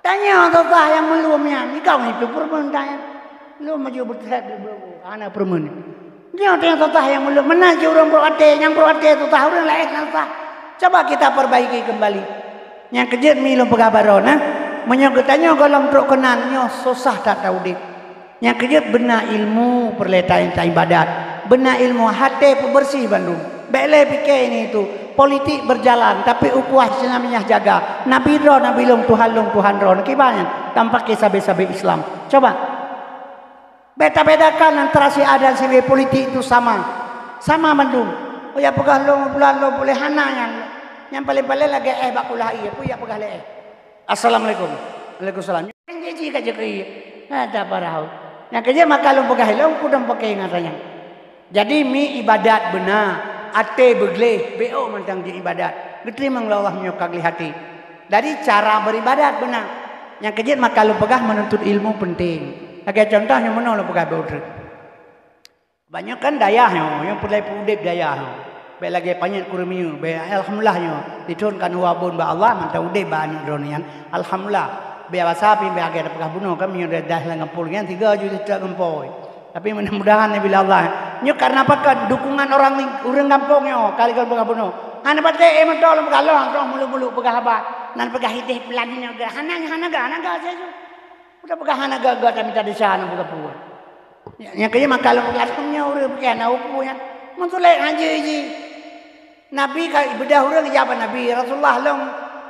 Tanya susah yang meluamnya. Ni kau itu promo tanya. Lu maju bertret bro. Ana promo ni. Dia yang tutah yang belum menang orang bro ate yang bro ate tutah orang lain tutah. Coba kita perbaiki kembali. Yang kejut milum pegabaron menyogetannya golong truk kenan nyo susah tak tahu dik. Yang kejut benar ilmu perletain ibadat. Benar ilmu hati bersih Bandung. Bele pikir ini itu politik berjalan tapi ukuah Islamiyah jaga. Nabi ro nabi long Tuhan ro kibanya tanpa kisah-kisah Islam. Coba beda-bedakan antara si A dan si B politik itu sama Bandung. Oh ya pegah lo bulan lo boleh hana yang paling-paling lagi bakulah iya pu ya pegah le. Assalamualaikum. Waalaikumsalam. Janji ka jeki. Ada parah. Yang kerja maka lo pegah lo kudang pakai ngatanya. Jadi mi ibadat benar, ate begleh, beo mentang di ibadat. Diterima Allah menyokagli hati. Dari cara beribadat benar. Yang kerja maka lo pegah menuntut ilmu penting. Agak contohnya mana lo pegawai bodoh. Banyak kan dayah yang pulai pudip dayah. Baik lagi banyak kurmiu. Baik alhamdulillahnya diturunkan wabun ba Allah mantau udip banyak dronian. Alhamdulillah biar sapi biar agak pegah bunuh kami udah dah ngempul kan 3 juta tak ngempoi. Tapi mudah-mudahan bila Allah. Nyo karena apa kan dukungan orang kampungnya kali pegah bunuh. Hana bate tolong pegah long tong mulu-mulu pegah apa. Nan pegah hitih peladina ga hanaga saja. Udah pegah hanaga kami tadi sana pegah puan. Nya kaya makalang pegah nya urang pegah na upu ya. Mentulek haji ji. Nabi ka bedah urang jawab Nabi Rasulullah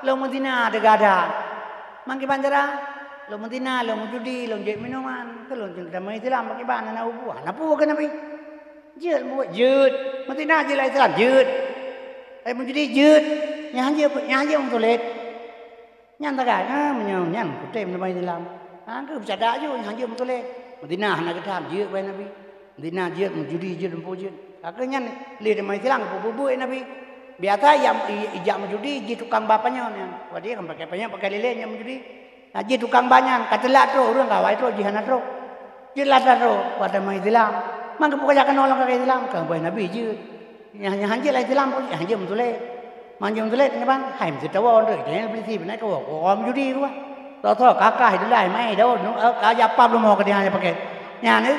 long Madinah ada. Mangki banjara long Madinah long judi long jek minuman ke long damai Islam bagi bana na ubu. Na pu ke Nabi. Jeut mu jeut. Madinah je la Islam jeut. Ai mun judi jeut. Nya haji mentulek. Nyan tagay nyan kutem damai Islam. Ke bercada je haji mentulek. Madinah na gedam jeut bae Nabi. Madinah jeut mun judi jeut pu jeut. Akhirnya li damai Islam bubu Nabi. Biasa yang ijak menjudi ji tukang bapaknya ni. Wah dia kan pakai lele yang menjudi. Nah ji tukang banyak katelak tu orang kawai tu jihana tu. Ji lada tu pada mai Islam. Mangke pokok jangan nolong ke Islam kan boy Nabi ji. Yang hanji lah Islam pun hanji mentule. Manjung mentule ni bang. Hai mesti tahu orang tu. Dia beli sih benar kau. Orang menjudi tu. Tahu kakak itu lah mai dah. Aja apa belum mau ke dia hanya pakai. Yang ni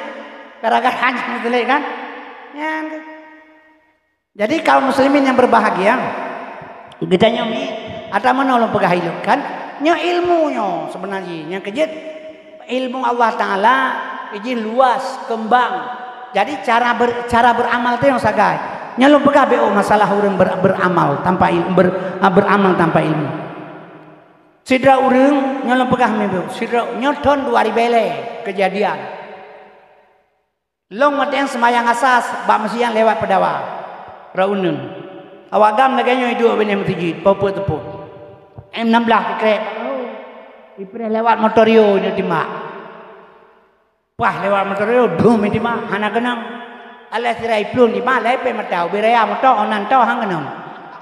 gara-gara hanji mentule kan. Yang ni. Jadi kaum muslimin yang berbahagia kita nyomi ada menolong pegah kan nya ilmunya sebenarnya yang kejut ilmu Allah Taala izin luas kembang jadi cara beramal itu yang sagai nya lu pegah beo masalah orang beramal tanpa ilmu beramal tanpa ilmu sidra urang nya lu pegah mebeu sidra nyoton 2000 bele kejadian long mateng semayang asas bak mesiang lewat pedawa Raunun. Awak gam laganya hidup bini masjid. Papa tepuk. M16 kekrep. Ipre lewat motorio ni timak. Wah lewat motorio dum ni timak. Hana kenang. Alah sirai plun timak. Lepe matau. Biraya motor onan tau hang kenang.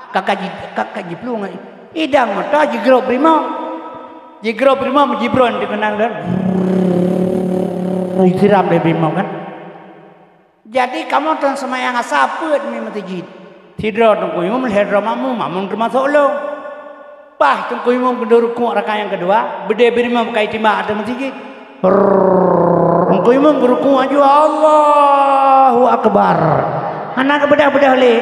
Kakak jiplung. Idang motor jigro primo. Jigro primo menjibron di kenang dan. Siram dari primo kan. Jadi kamu tuan semayang asaput ni masjid. Tidak tunggu imam leher mamun termasuk lo. Pah tunggu imam kedua rukuk rakaat yang kedua. Bede berimam kai timbang ada masjid. Tunggu imam berukuk aja Allahu Akbar. Anak bedah le.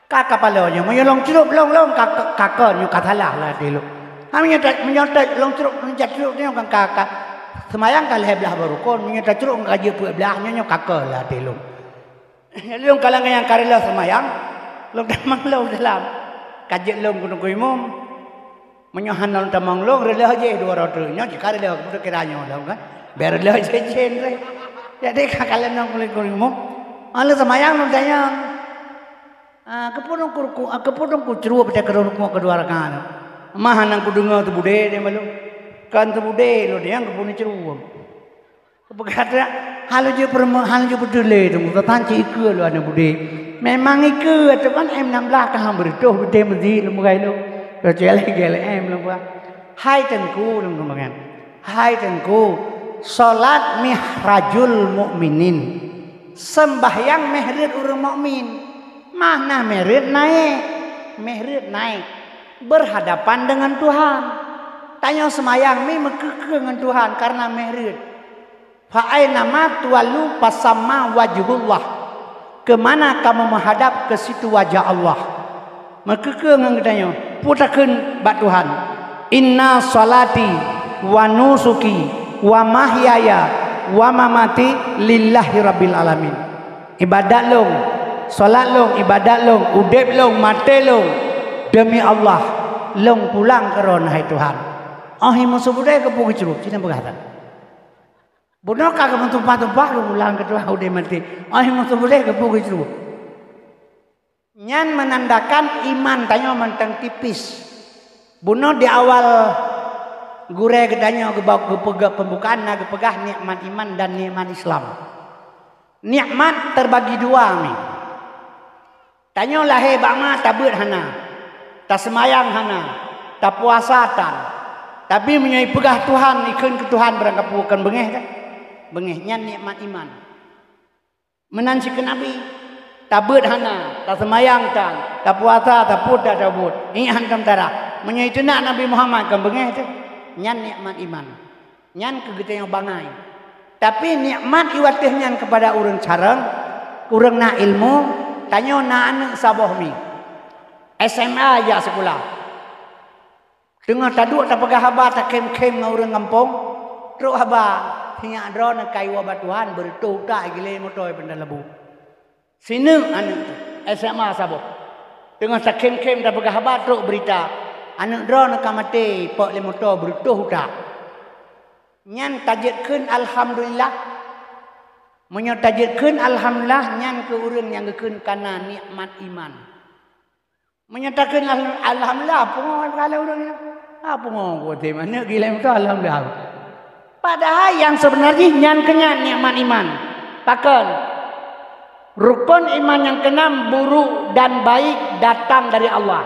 Kakak palonya menyolong cerup long kakak nyu katalah lah dulu. Kami menyotek long cerup menjat cerup ni kan kakak. Semayang kalau belah berukun, menyata curug ngaji buat belahnya nyo kakak lah telung. Long kalangan yang karela semayang, long damang long dalam kaji long gunung imam, menyohan long damang long rela aja 200 nyo jika rela kudu kiranya long kan, biar rela aja cendera. Jadi kakalan long gunung imam, ala semayang long dayang, kepudung kucuru pada kerukuk kedua rakaat. Mahanang kudunga tu bude dia malu. Kan tu bude lo dia yang kepuni ceruam. Berkata halu je berdule tu muka tanci ikut lo anak bude. Memang ikut tu kan M16 kan berituh bude mesti lo muka lo. Kecuali M lo muka. Hai tengku lo muka. Hai tengku salat mihrajul mukminin. Sembahyang mihrid orang mukmin. Mana mihrid naik. Berhadapan dengan Tuhan. Tanya semayang mi mekeke dengan Tuhan karena mihrid. Fa aina ma tuwallu fasamma wajhullah. Kemana kamu menghadap ke situ wajah Allah. Mekeke dengan tanya, putakeun ba Tuhan. Inna salati wa nusuki wa mahyaya wa mamati lillahi rabbil alamin. Ibadat long, salat long, ibadat long, udip long, mate long demi Allah. Long pulang karena hai Tuhan. Ahi musuh budaya ke pugi cerup, cina berkata. Bunuh kagak mentumpah-tumpah lu pulang ke Tuhan udah mati. Ahi musuh budaya ke pugi cerup. Nyan menandakan iman tanya mentang tipis. Bunuh di awal gure gedanya kepegah pembukaan kepegah nikmat iman dan nikmat Islam. Nikmat terbagi dua nih. Tanya lahir bama tabut hana, tak semayang hana, tak puasa tan. Tapi menyai pegah Tuhan, ikut ke Tuhan berangkat bukan bengeh kan? Bengehnya nikmat iman. Menansi ke Nabi, tabut hana, tak semayang tan, tak puasa, tak putah, tak but. Ini hantam darah. Menyaitu nak Nabi Muhammad kan bengeh tu. Nyan nikmat iman. Nyan kegete yang bangai. Tapi nikmat iwatih nyan kepada urang careng, urang nak ilmu, tanyo nak anak saboh mi. SMA aja sekolah. Dengar taduk tak pegah haba tak kem-kem ngau urang kampung. Teruk haba hingga adro nak kai wa batuhan bertu tak gile motoy pendalabu. Sini anak tu SMA saboh. Dengar tak kem-kem tak pegah haba teruk berita. Anak dro nak mati pak le motor bertuh tak. Nyan tajidkeun alhamdulillah. Menyo tajidkeun alhamdulillah nyan ke urang yang gekeun kana nikmat iman. Menyatakan alhamdulillah pungo kalau urang apa ngomong te mana gila motor alhamdulillah. Padahal yang sebenarnya nyan kenyan nikmat iman. Takkan rukun iman yang keenam buruk dan baik datang dari Allah.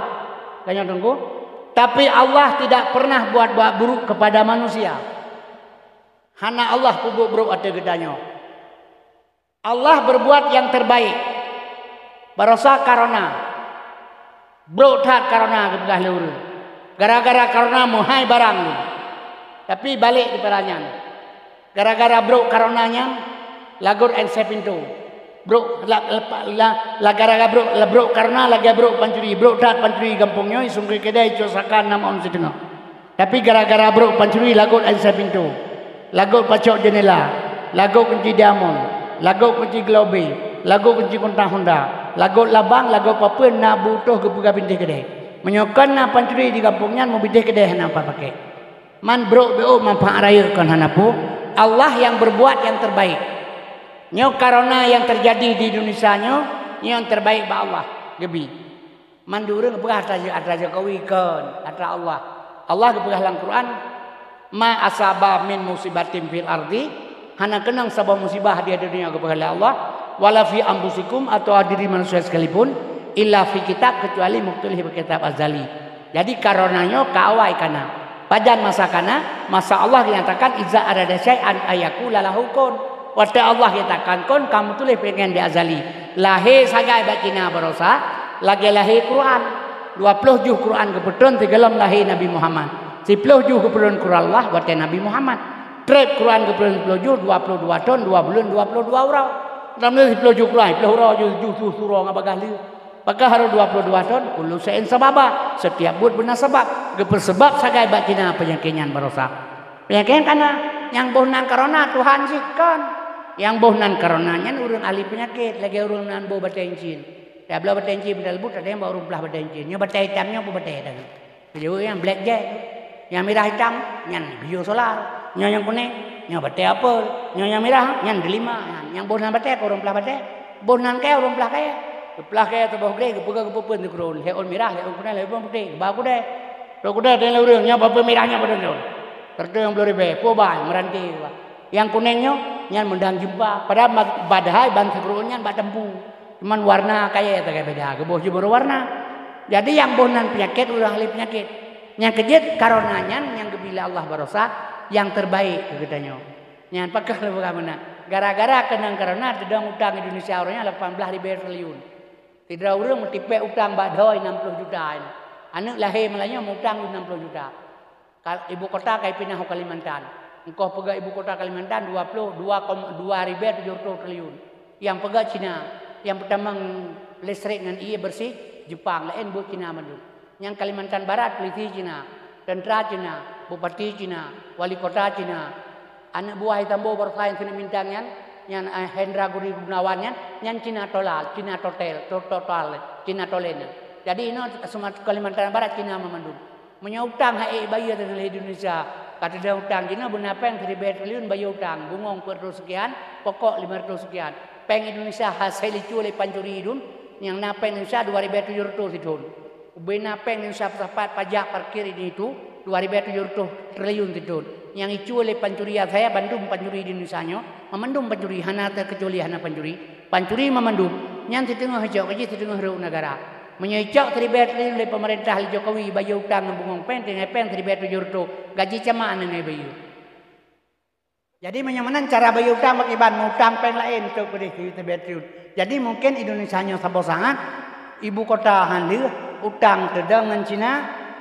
Kanya tunggu. Tapi Allah tidak pernah buat buruk kepada manusia. Hana Allah pubuk buruk ada gedanya. Allah berbuat yang terbaik. Barasa karena buruk tak karena kebelah lur. Gara-gara karena muhai barang. Tapi balik di peranyaan. Gara-gara buruk karenanya lagur and sepintu. Bro la gara-gara bro karena lagi bro pancuri bro tat pancuri kampungnya sungguh kedai cosakan nama on setengah. Tapi gara-gara bro pancuri lagot ansa pintu, lagot pacok jendela, lagot kunci diamond, lagot kunci globe, lagot kunci kontang Honda, lagot labang, lagot papen nak butuh ke buka pintu kedai. Menyokan nak pancuri di kampungnya mau pintu kedai nak apa pakai. Man bro bo manfaat raya kan hanapu. Allah yang berbuat yang terbaik. Nyo karena yang terjadi di Indonesia nyo yang terbaik ba Allah gebi. Mandurung pegah ata Jokowi kan ata Allah. Allah pegah dalam Quran ma asaba min musibatin fil ardi hana kenang sabah musibah di dunia kepada Allah wala fi ambusikum atau diri manusia sekalipun illa fi kitab kecuali muktulih kitab azali. Jadi karenanya kaawai kana pajan masa kana masa Allah dinyatakan iza arada syai'an ayakula lahu kun. Waktu Allah katakan kon kamu tulis pengen di azali. Lahir sagai bakina berosa, lagi lahir Quran. 20 juh Quran kebetulan tegelam lahir Nabi Muhammad. 10 juh kebetulan Quran Allah waktu Nabi Muhammad. Trip Quran kebetulan 10 juh 22 ton 2 bulan 22 orang. Dalam 10 juh Quran 10 orang juh surah ngabagah liu. Maka harus 22 ton kullu sain sababa. Setiap buat benar sebab. Gepersebab sagai bakina penyakitnya berosa. Penyakitnya karena yang bohnan corona Tuhan sikan. Yang bohnan karenanya urang ahli penyakit lagi urang nan bo batai encin. Ya belah batai encin bedal but ada yang bawa urang belah batai encin. Nya batai hitamnya apa batai dah. Jadi yang black jack. Yang merah hitam nyan bio solar. Yang kuning nya batai apel. Yang merah nyan delima. Yang bohnan batai urang belah batai. Bohnan kaya urang belah kaya. Belah kaya tu bah gede gepega gepepen tu kurun. Heon merah, heon kuning, heon putih. Ba kuda. Ro kuda den urang nya apa merahnya pada tu. Tertu yang 10.000 po ba meranti. Yang kuningnya nyan mendang jumpa padahal badai ban sekrunnya bak tempu cuman warna kayak kayak beda geboh jebor warna jadi yang bohnan penyakit ulah ahli penyakit yang kejit karenanya yang gebila Allah barosa yang terbaik katanya nyan pakah lebih kamana gara-gara kenang karena sedang utang Indonesia orangnya 18.000 triliun tidak urang metipe utang badai 60 juta anak lahir melanya utang 60 juta ibu kota kai pindah ke Kalimantan. Engkau pegang ibu kota Kalimantan 22,700 triliun. Yang pegang Cina, yang pertama listrik dengan ia bersih Jepang, lain buat Cina madu. Yang Kalimantan Barat polisi Cina, tentera Cina, bupati Cina, wali kota Cina, anak buah hitam bo bersaing sini mintangnya, yang Hendra Guri Gunawan yang Cina total, Cina tolen. Jadi ini semua Kalimantan Barat Cina memandu. Menyautang hai bayar dari Indonesia. Kata dia utang Cina benapeng 3 triliun bayar utang. Bungong 400 sekian, pokok 500 sekian. Peng Indonesia hasil itu oleh pancuri hidun. Yang napeng Indonesia 2.700 hidun. Benapeng Indonesia sapat pajak parkir ini itu 2.700 triliun hidun. Yang itu oleh pancuri saya Bandung pancuri di Indonesia nya. Memandum pancuri, hana terkecuali hana pancuri. Pancuri memandum. Yang setengah hijau kaji setengah ruk negara. Menyecok 3 triliun oleh pemerintah Jokowi bayar utang bungong pen dengan pen 3.700 gaji camaan dengan bayar. Jadi menyamanan cara bayar utang bagi ban utang pen lain untuk beri 3 triliun. Jadi mungkin Indonesia nya sabo sangat ibu kota handil utang dengan Cina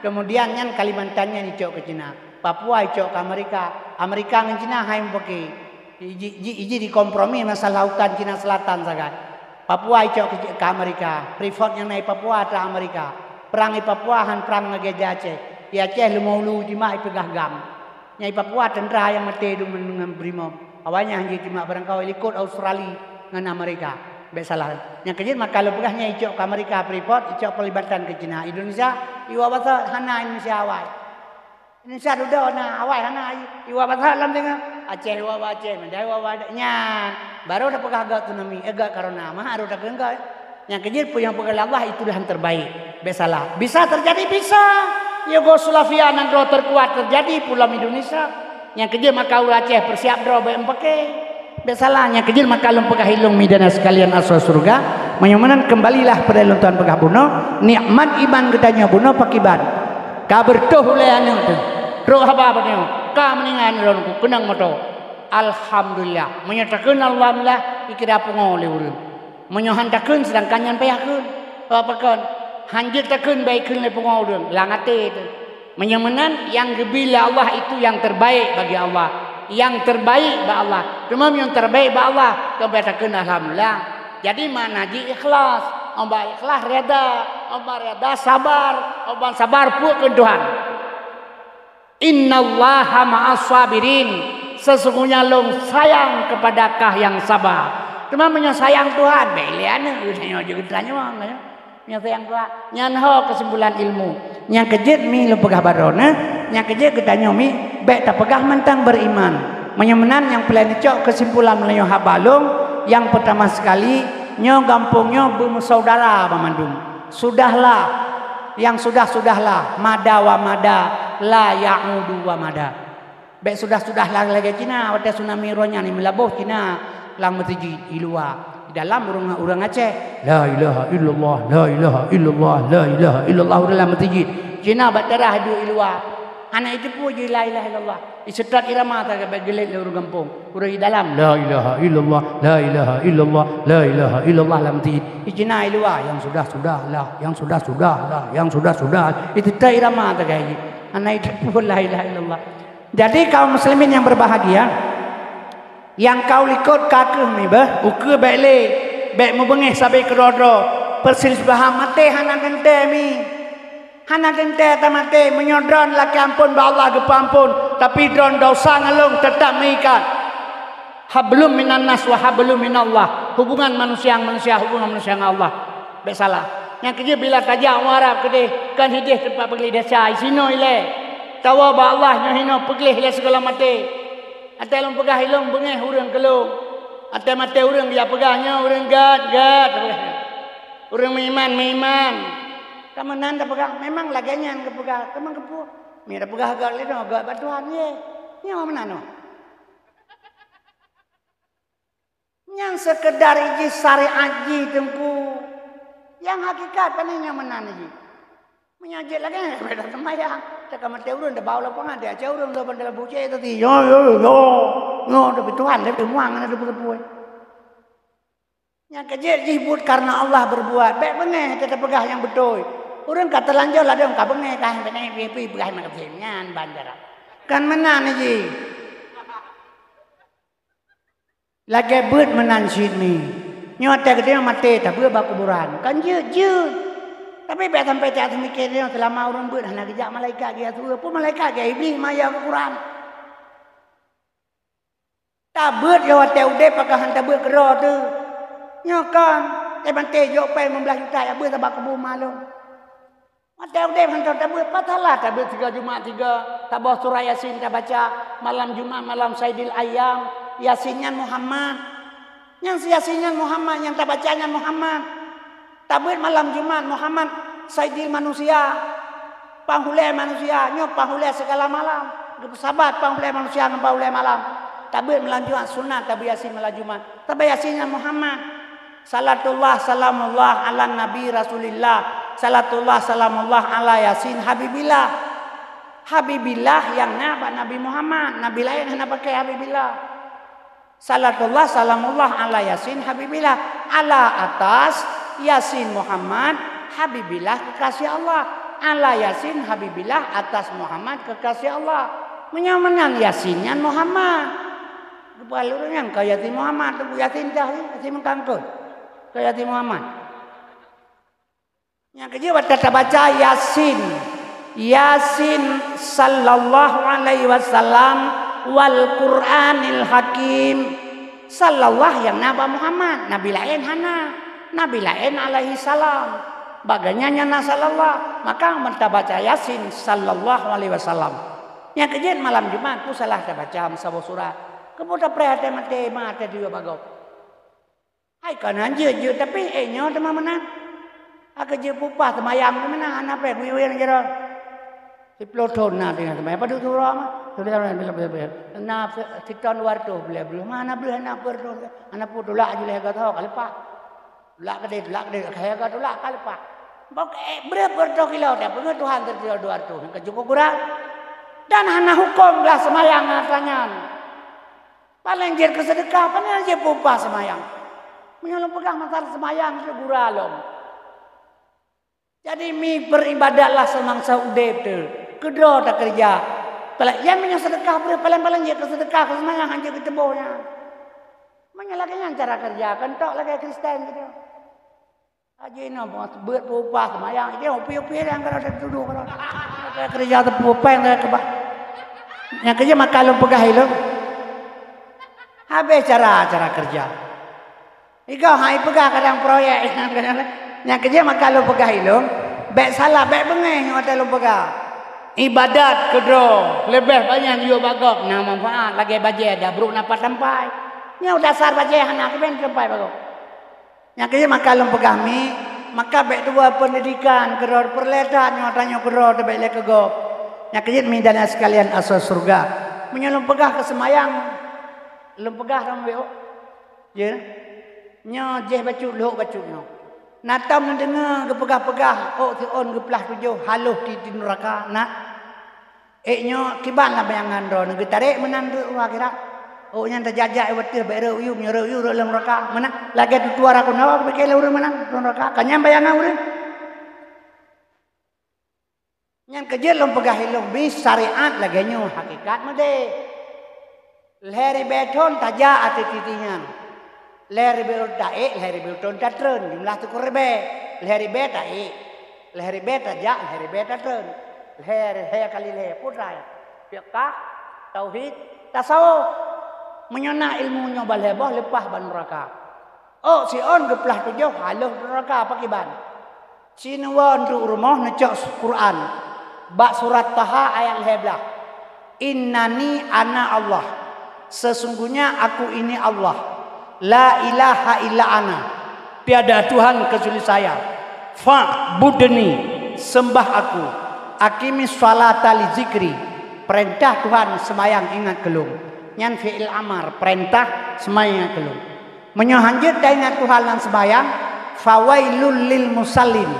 Kemudian yang Kalimantannya dicok ke Cina. Papua dicok ke Amerika. Amerika dengan Cina hai pakai. Iji dikompromi masalah lautan Cina Selatan sangat. Papua dicok ke Amerika. Freeport yang naik Papua ke Amerika. Perang di Papua han perang ngegeja Aceh. Di Aceh lumau-lu jima pegah gam. Nyai Papua tentara yang mati dengan brimob. Awalnya hanya cuma barangkali ikut Australia dengan Amerika. Besalah. Yang kejadian maka kalau pegahnya icok ke Amerika Freeport, icok pelibatan ke Cina. Indonesia, iwa bata hana Indonesia awal. Indonesia duda na awal hana iwa bata lam tengah. Aceh iwa Aceh, Mandai iwa nyan. Baru dah pegah agak tsunami, agak karena mah harus dah enggak. Yang kejadian yang pegah Allah itulah yang terbaik. Besalah. Bisa terjadi bisa. Yugoslavia nan draw terkuat terjadi pulau Indonesia. Yang kejadian maka Aceh persiap draw pakai. Besalahnya kecil maka lum pegah hilung midana sekalian asal surga. Menyamanan kembalilah pada luntuan pegah buno. Nikmat iman gedanya buno pakiban. Kabertuh oleh anu tu. Roh apa patio? Ka meningan ronku kenang moto. Alhamdulillah. Menyatakan alhamdulillah ikira pungole urang. Menyohantakeun sedangkan nyan payakeun. Apakeun? Hanjitakeun baikeun le pungol urang. Langate itu. Menyamanan yang gebila Allah itu yang terbaik bagi Allah. Yang terbaik ba Allah. Cuma yang terbaik ba Allah kebetakeun alhamdulillah. Jadi mana ji ikhlas, omba ikhlas reda, omba reda sabar, omba sabar pukeun Tuhan. Innallaha ma'as sabirin. Sesungguhnya long sayang kepada kah yang sabar. Cuma menyayang Tuhan, beliana usahnya juga tanya mah. Menyayang Tuhan. Nyanho kesimpulan ilmu. Yang kejut mi lu pegah barona, yang kejut kita nyomi baik tak pegah mentang beriman. Menyemenan yang pelayan cok kesimpulan melayu habalung yang pertama sekali nyo gampungnya bersaudara pamandung. Sudahlah yang sudahlah mada wa mada la ya'udu wa mada. Baik sudahlah lagi Cina wate tsunami ronya ni melabuh Cina lang metiji ilua. Dalam urang Aceh la ilaha illallah la ilaha illallah la ilaha illallah dalam masjid Cina badarah du ilwa anak itu puji la ilaha illallah isetat irama ta gelet le urang kampung urang di dalam la ilaha illallah la ilaha illallah la ilaha illallah dalam masjid Cina ilwa yang sudah-sudahlah yang sudah-sudahlah yang sudah-sudah itu ta irama ta gaji anak itu pun la ilaha illallah. Jadi kaum muslimin yang berbahagia yang kau likut kakeh mi bah uke baile baik membengih sampai ke rodro perselisihan mate hana gente mi hana gente ta mate menyodron laki ampun ba Allah gepampun tapi dron dosa ngalung tetap mengikat hablum minan nas wa hablum minallah hubungan manusia hubungan manusia dengan Allah baik salah yang kerja bila tajak warap kedeh kan hidih tempat pergi desa isino ile tawa ba Allah nyohino pergi ile segala mate. Ate long pegah hilong bengeh urang kelung. Ate mate urang dia pegahnya urang gad. Urang meiman. Kamanan dah pegah memang laganya ke pegah. Kamang kepu. Mi dah pegah gad le no gad batuan ye. Nya mana no? Yang sekedar iji sari aji tengku. Yang hakikat panenya menan iji. Menyajik lagi beda sembahyang. Cakap mati urun dah bawa lapangan dia aja urun dah bandar buce tadi. Yo dah Tuhan dah muang ada betul. Yang kejut jibut karena Allah berbuat. Baik benar kita pegah yang betul. Urun kata lanjut lah dia ka bengai kah benai pipi pegah mak kesengan bandar. Kan menan ji. Lagi beut menan sini. Nyota gede mati tak beul kuburan. Kan jut. Tapi biar sampai tak mikir dia selama orang buat hendak kejak malaikat dia tu apa malaikat dia iblis maya ke Quran. Tak buat dia hotel udah pakai hantar buat kerah tu. Nyokan, bantai jok pai 15 juta ya buat tabak kebu malu. Hotel udah hantar tak buat patahlah tak buat 3 Jumaat 3 tabah surah Yasin tak baca malam Jumaat malam Saidil Ayam Yasinnya Muhammad. Yang Yasinnya Muhammad yang tak bacanya Muhammad. Tabut malam Jumat Muhammad Saidil manusia panghulai manusia nyok panghulai segala malam sahabat panghulai manusia dengan panghulai malam tabut melanjutkan sunat tabut yasin malam Jumat tabut yasinnya Muhammad salatullah salamullah ala nabi rasulillah salatullah salamullah ala yasin habibillah yang nabak Nabi Muhammad Nabi lain hendak pakai habibillah salatullah salamullah ala yasin habibillah ala atas Yasin Muhammad Habibillah kekasih Allah ala Yasin Habibillah atas Muhammad kekasih Allah. Menyamanang Yasinnya Muhammad. Kepalurnya kau Yasin Muhammad, tu Yasin dah, Yasin mengkangkut. Kau Yasin Muhammad. Yang kedua kita baca Yasin. Yasin sallallahu alaihi wasallam wal Qur'anil Hakim. Sallallahu yang Nabi Muhammad, Nabi lain hana, Nabi lain alaihi salam. Bagainya sallallahu, maka kita baca Yasin sallallahu alaihi wasallam. Yang kejadian malam Jumat tu salah kita baca sebuah surat. Kemudian perhati mati dia bagau. Hai kanan je tapi nyo teman mana? Aku je pupah semayang mana? Anak pe kuyu yang jero. Si ploton na dengan semayang padu surah mah. Sudah na siton warto belum mana belum anak berdo. Anak putu lah je lega tahu kalpa. Lah kade kaya ka lah kalpa. Bok berapa kilo dah Tuhan terjadi 200 ke cukup kurang. Dan hana hukum lah semayang asalnya. Paling jer kesedekah, paling jer pupah semayang. Menyolong pegang masalah semayang segura long. Jadi mi beribadatlah semangsa udep tu. Kedua tak kerja. Kalau yang menyang sedekah paling jer kesedekah ke semayang hanya ketebohnya. Menyalahkan cara kerja, kentok lagi Kristen gitu. Aja ini buat pupah semayang. Dia upi yang kalau ada duduk kalau. Kerja terpupah yang kebak. Yang kerja makalung pegah itu. Habis cara kerja. Ika hai pegah kadang proyek. Yang kerja makalung pegah itu. Baik salah, baik bengeng hotel lu pegah. Ibadat kedua lebih banyak yo bagok. Nah manfaat lagi baje dah bro napa sampai. Nya dasar baje anak ben sampai bagok. Yang kerja makalung pegah mi. Maka baik dua pendidikan kedua perletan yang tanya kedua baik lek kegok. Yang kerja mi dan sekalian asal surga. Menyelum pegah ke semayang. Lum pegah ram weo. Je. Nya je bacuk lok bacuknya. Natam nan dengar ke pegah-pegah. Oh ti on ke pelah tujuh haluh di neraka nak. Nya kiban lah bayangan ro nang tarik menan tu akhirat. Oh nya terjajak wetih bae reu yu dalam neraka. Mana lagi tu tuar aku nawa ke kele urang mana neraka. Kanyam bayangan urang. Yang kerja lom pegah hilong bis syariat lagi nyu hakikat made. Leheri beton taja ati titingan. Leheri beton tae, leheri beton tatren jumlah tu kurbe. Leheri betae. Leheri beta ja, leheri beta tatren. Leheri kali leher putrai. Fiqh, tauhid, tasawuf. Menyona ilmu nyoba lebah lepah ban neraka. Oh si on geplah tujuh haluh neraka pakai ban. Si nuwan tu rumah necok Quran. Bak surat Taha ayat 11. Innani ana Allah. Sesungguhnya aku ini Allah. La ilaha illa ana. Tiada Tuhan kecuali saya. Fa'budni. Sembah aku. Akimi sholata li zikri. Perintah Tuhan semayang ingat kelung. Nyan fi'il amar. Perintah semayang ingat kelung. Menyohanjut ingat Tuhan dan semayang. Fawailul lil musallin.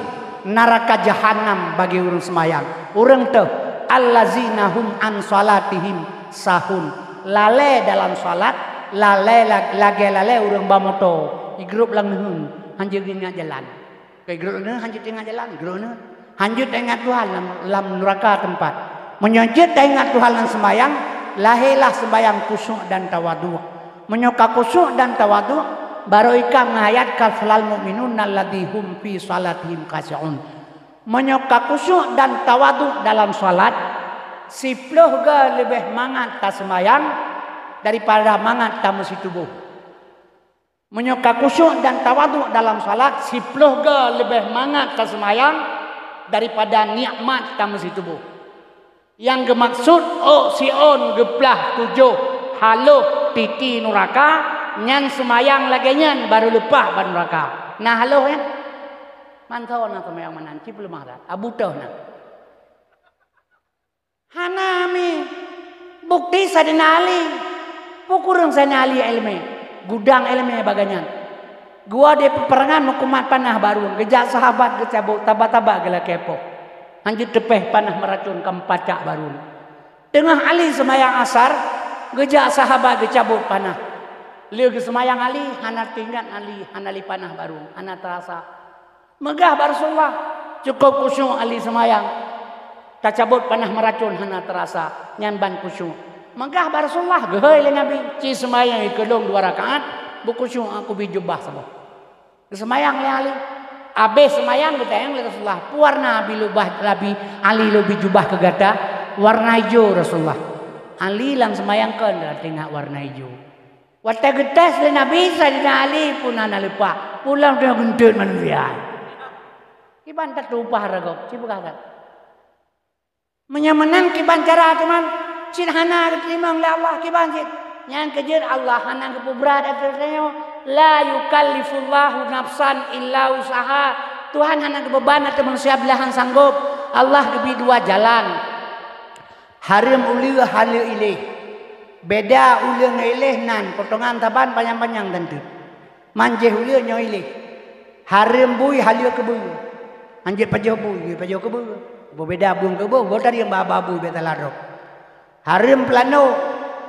Neraka jahanam bagi orang semayang. Orang tu allazina hum an salatihim sahun. Lalai dalam salat, lalai orang bamoto. Di grup lang nun, hanjut ingat jalan. Ke grup nun hanjut ingat jalan, grup nun hanjut ingat Tuhan dalam neraka tempat. Menyojut ingat Tuhan dan semayang, lahirlah sembayang khusyuk dan tawadu. Menyoka khusyuk dan tawadu, baru ikam ngayat kaflal mu'minun alladzi hum fi salatihim khashi'un. Menyoka khusyuk dan tawadu dalam salat, siploh ga lebih mangat ta semayang daripada mangat ta musi tubuh. Menyoka khusyuk dan tawadu dalam salat, siploh ga lebih mangat ta semayang daripada nikmat ta musi tubuh. Yang gemaksud oh si on geplah tujuh haluh titi neraka. Nyan semayang lagi nyan baru lepah ban neraka. Nah halo ya. Mantau na semayang manan ci belum ada. Abu tah na. Hanami bukti sadina ali. Pukurang sadina ali ilmu. Gudang ilmu baganyan. Gua di peperangan mukumat panah baru. Gejak sahabat gecabut taba-taba gela kepo. Anjut tepeh panah meracun kempacak baru. Tengah ali semayang asar. Gejak sahabat gecabut panah. Liu semayang ali, hana tinggal ali, hana li panah baru, hana terasa. Megah Rasulullah, Cukup khusyuk ali semayang. Tak cabut panah meracun hana terasa. Nyan ban khusyuk. Maka Rasulullah gehoi le Nabi. Ci semayang ikelong 2 rakaat. Bukusyuk aku bijubah sabah. Semayang le ali. Habis semayang kita yang le Rasulullah. Warna bilubah labi ali lebih jubah ke gata. Warna hijau Rasulullah. Ali lang semayangkan berarti nak warna hijau. Waktu getas le Nabi Sayyidina Ali pun ana lupa. Pulang dia gendut manusia. Kiban tak lupa ragok. Cipu kagak. Menyamanan kiban cara teman. Cin hana diterima oleh Allah kiban cin. Yang kejar Allah hana keberat atasnya. La yukallifullahu nafsan illa usaha. Tuhan hana kebeban atau manusia belahan sanggup. Allah lebih 2 jalan. Harim uli halu ilih. Beda uli ngelih nan. Potongan taban panjang-panjang tentu. Manjeh uli nyoilih. Harim bui halu kebu. Anjir pajau bui, pajau kebu. Berbeda buang kebu. Botar yang babu beta larok. Harim pelano.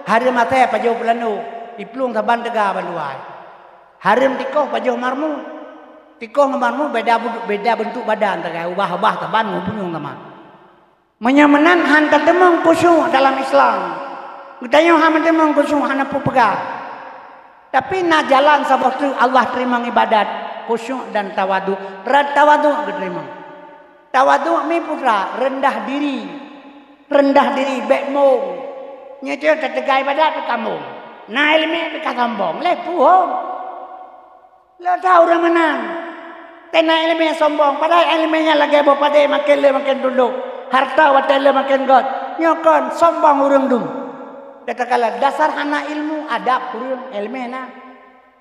Harim mata pajau pelano. Diplung taban tegah banduai. Harim tikoh pajau marmu. Tikoh marmu beda bentuk badan. Tegah ubah-ubah taban ngubunyung teman. Menyamanan hantar temang khusyuk dalam Islam. Kita hantar temang khusyuk hana pupega. Tapi nak jalan sabah tu Allah terima ibadat khusyuk dan tawadu. Tawadu diterima. Tawadu mi putra rendah diri. Rendah diri bekmong. Nyetir tertegai ibadat kamu. Na ilmi dekat sombong. Le puhong. Le tahu orang menang. Tena ilmi sombong. Padahal ilminya lagi pada makin le makin duduk. Harta watele makin god. Nyokon sombong urang dum. Katakanlah dasar hana ilmu adab urang ilmena.